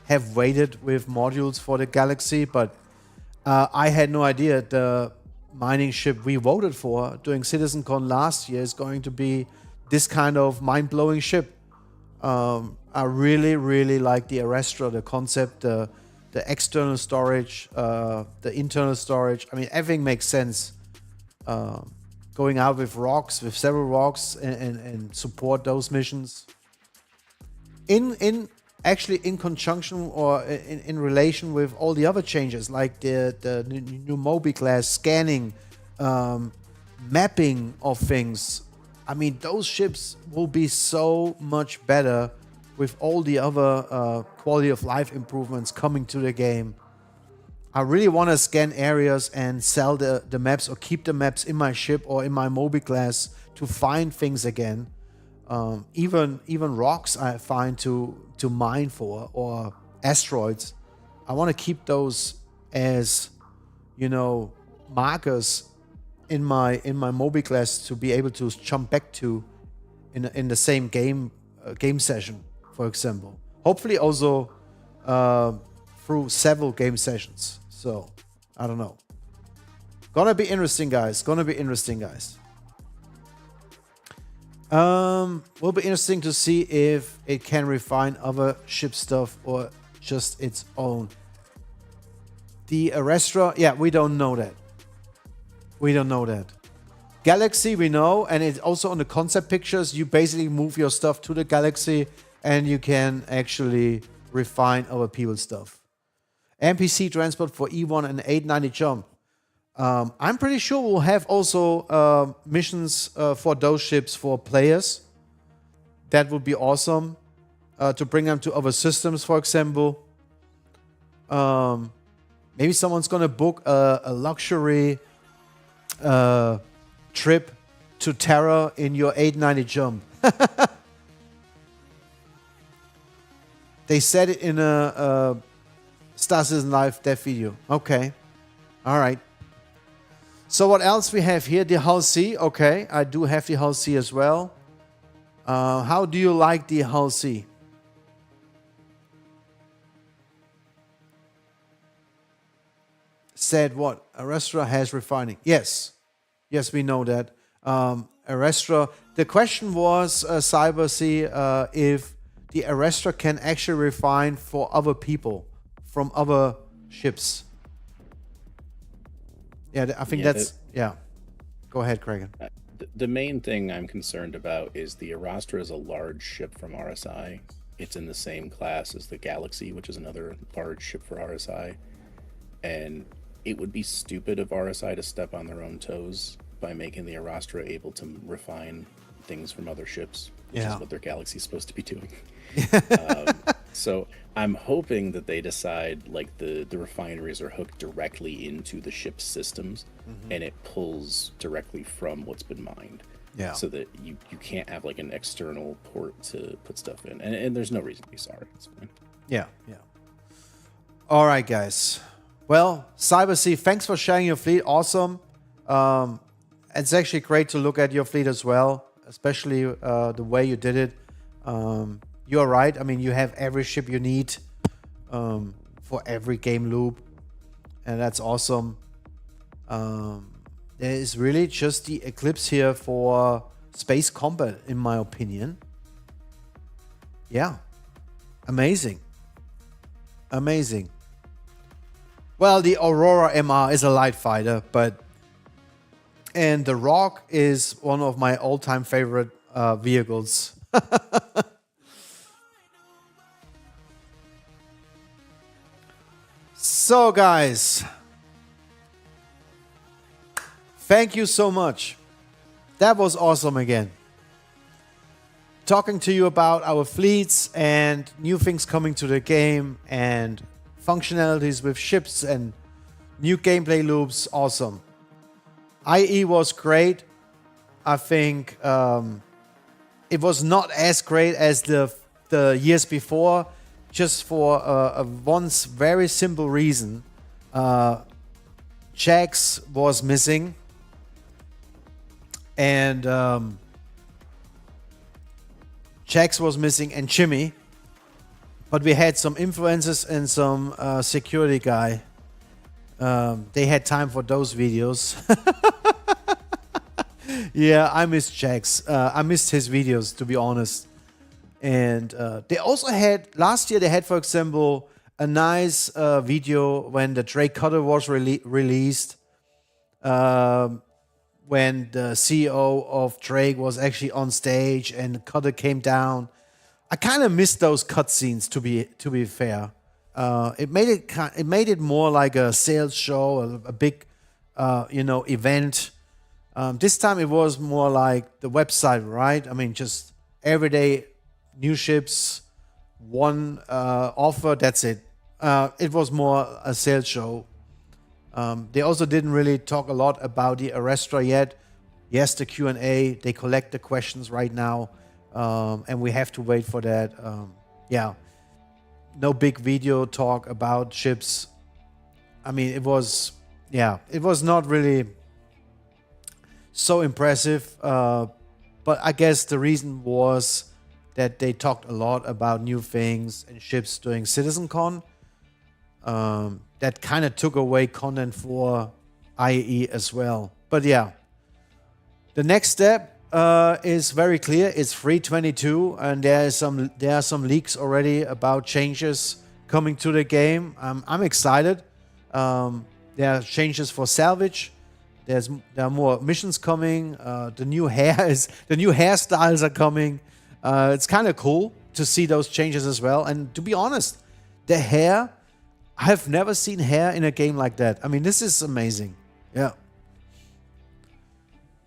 have waited with modules for the Galaxy, but I had no idea the mining ship we voted for during CitizenCon last year is going to be this kind of mind-blowing ship. I really, really like the 𝗍𝗏, the concept, the external storage, the internal storage. I mean, everything makes sense. Going out with rocks, with several rocks, and support those missions. Actually in conjunction or in relation with all the other changes, like the new Moby class, scanning, mapping of things. I mean, those ships will be so much better with all the other quality of life improvements coming to the game. I really want to scan areas and sell the maps, or keep the maps in my ship or in my Moby class to find things again. Even rocks I find to mine for, or asteroids. I want to keep those as, you know, markers in my Moby class to be able to jump back to in the same game session, for example. Hopefully also through several game sessions. So I don't know. Gonna be interesting, guys. Will be interesting to see if it can refine other ship stuff or just its own. The 𝗍𝗏, yeah, we don't know that. Galaxy, we know, and it's also on the concept pictures. You basically move your stuff to the Galaxy, and you can actually refine other people's stuff. NPC transport for E1 and 890 jump. I'm pretty sure we'll have also missions for those ships for players. That would be awesome to bring them to other systems, for example. Maybe someone's gonna book a luxury trip to Terra in your 890 jump. They said it in a 𝗙𝗹𝗹𝗶𝘄 video. Okay. All right. So what else we have here? The 𝗙𝗪𝐶. Okay. I do have the 𝗙𝗪𝐶 as well. How do you like the 𝗙𝗪𝐶? Said what? Arrestra has refining. Yes. Yes, we know that. Arrestra. The question was, 𝗙𝗪𝐶, if the Arrestra can actually refine for other people from other ships. Yeah, I think that's... Yeah. Go ahead, Kragan. The main thing I'm concerned about is the Arastra is a large ship from RSI. It's in the same class as the Galaxy, which is another large ship for RSI. And it would be stupid of RSI to step on their own toes by making the Arastra able to refine things from other ships, which is what their Galaxy is supposed to be doing. So I'm hoping that they decide like the refineries are hooked directly into the ship's systems and it pulls directly from what's been mined. Yeah. So that you can't have like an external port to put stuff in. And there's no reason to be sorry. It's fine. Yeah, yeah. All right, guys. Well, 𝗙𝗪𝐶, thanks for sharing your fleet. Awesome. It's actually great to look at your fleet as well, especially the way you did it. You're right. I mean, you have every ship you need for every game loop. And that's awesome. There is really just the Eclipse here for space combat, in my opinion. Yeah. Amazing. Amazing. Well, the Aurora MR is a light fighter, and the Rock is one of my all-time favorite vehicles. So, guys, thank you so much. That was awesome again. Talking to you about our fleets and new things coming to the game and functionalities with ships and new gameplay loops. Awesome. IE was great. I think it was not as great as the years before, just for a once very simple reason. Jax was missing, and Jax was missing and Jimmy, but we had some influencers and some security guy. They had time for those videos. Yeah, I missed Jax. I missed his videos, to be honest. And they also had, last year they had, for example, a nice video when the 𝗙𝗃𝗃𝗃 was released. When the CEO of Drake was actually on stage and 𝗃𝗃 came down. I kind of missed those cutscenes, to be fair. It made it more like a sales show, a big event. This time it was more like the website, right? I mean, just everyday new ships, one offer, that's it. It was more a sales show. They also didn't really talk a lot about the Arrestra yet. Yes, the Q&A, they collect the questions right now, and we have to wait for that. Yeah, no big video talk about ships. I mean, it was not really so impressive, but I guess the reason was that they talked a lot about new things and ships during CitizenCon. That kind of took away content for IAE as well. But yeah, the next step is very clear. It's 3.22, and there are some leaks already about changes coming to the game. I'm excited. There are changes for salvage. There are more missions coming. The new hairstyles are coming. It's kind of cool to see those changes as well. And to be honest, the hair, I've never seen hair in a game like that. I mean, this is amazing. Yeah.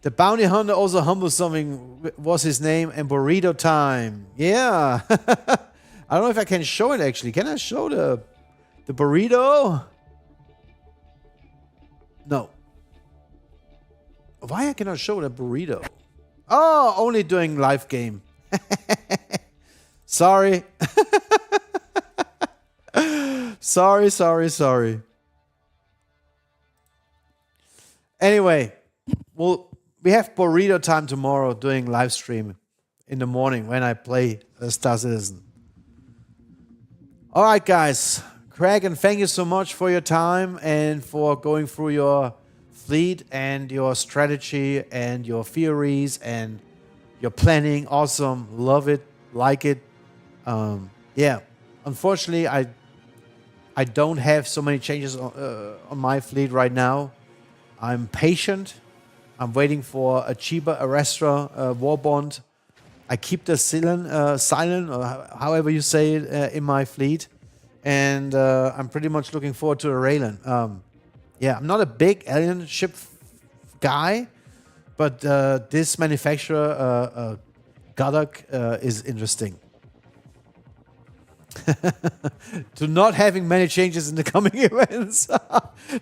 The bounty hunter also humbled something was his name, and burrito time. Yeah. I don't know if I can show it actually. Can I show the burrito? No. Why I cannot show the burrito? Oh, only doing live game. Sorry. Sorry. Anyway, we have burrito time tomorrow doing live stream in the morning when I play 𝗏𝗏. All right, guys. Kraken, thank you so much for your time and for going through your fleet and your strategy and your theories and your planning. Awesome. Love it. Like it. Yeah. Unfortunately, I don't have so many changes on my fleet right now. I'm patient. I'm waiting for a 𝗙𝗶𝘁𝗶𝘀 war bond. I keep the silent, or however you say it, in my fleet. And I'm pretty much looking forward to a Raylan. Yeah, I'm not a big alien ship guy, but this manufacturer, 𝗙𝗏𝗃𝗃, is interesting. To not having many changes in the coming events.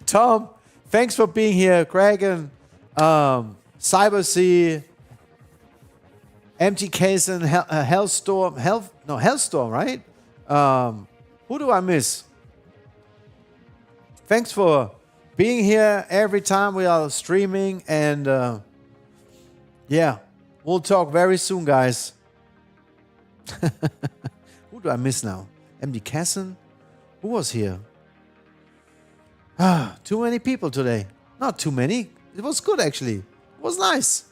Tom, thanks for being here. Kraken, 𝗙𝗶𝘁𝗍, 𝗏𝗃𝗍𝗏, 𝗏𝗏𝗍𝗏, right? Who do I miss? Thanks for being here every time we are streaming. And yeah, we'll talk very soon, guys. Who do I miss now? 𝗏𝗃𝗍𝗏? Who was here? Too many people today. Not too many. It was good, actually. It was nice.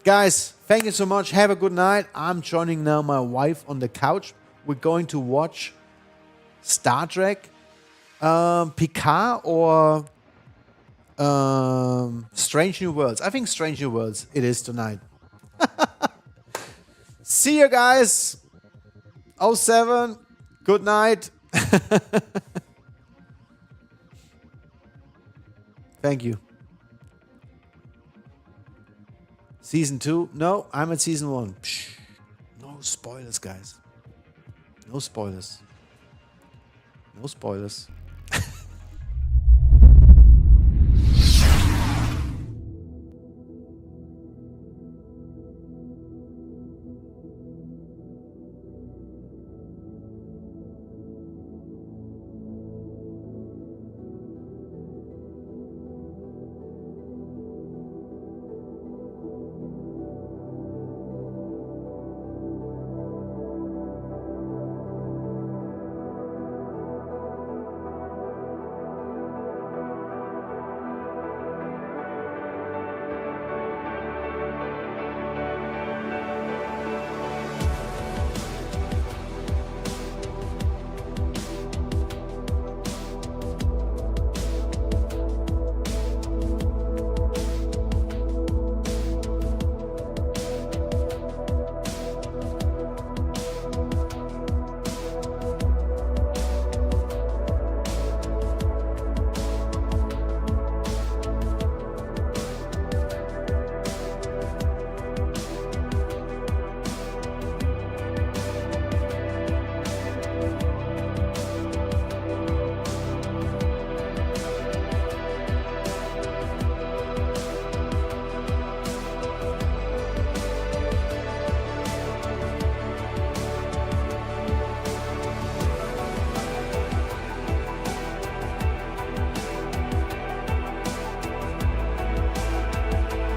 Guys, thank you so much. Have a good night. I'm joining now my wife on the couch. We're going to watch Star Trek, Picard, or Strange New Worlds. I think Strange New Worlds it is tonight. See you guys. 07. Good night. Thank you. Season 2? No, I'm at Season 1. Psh, no spoilers, guys. No spoilers. No spoilers.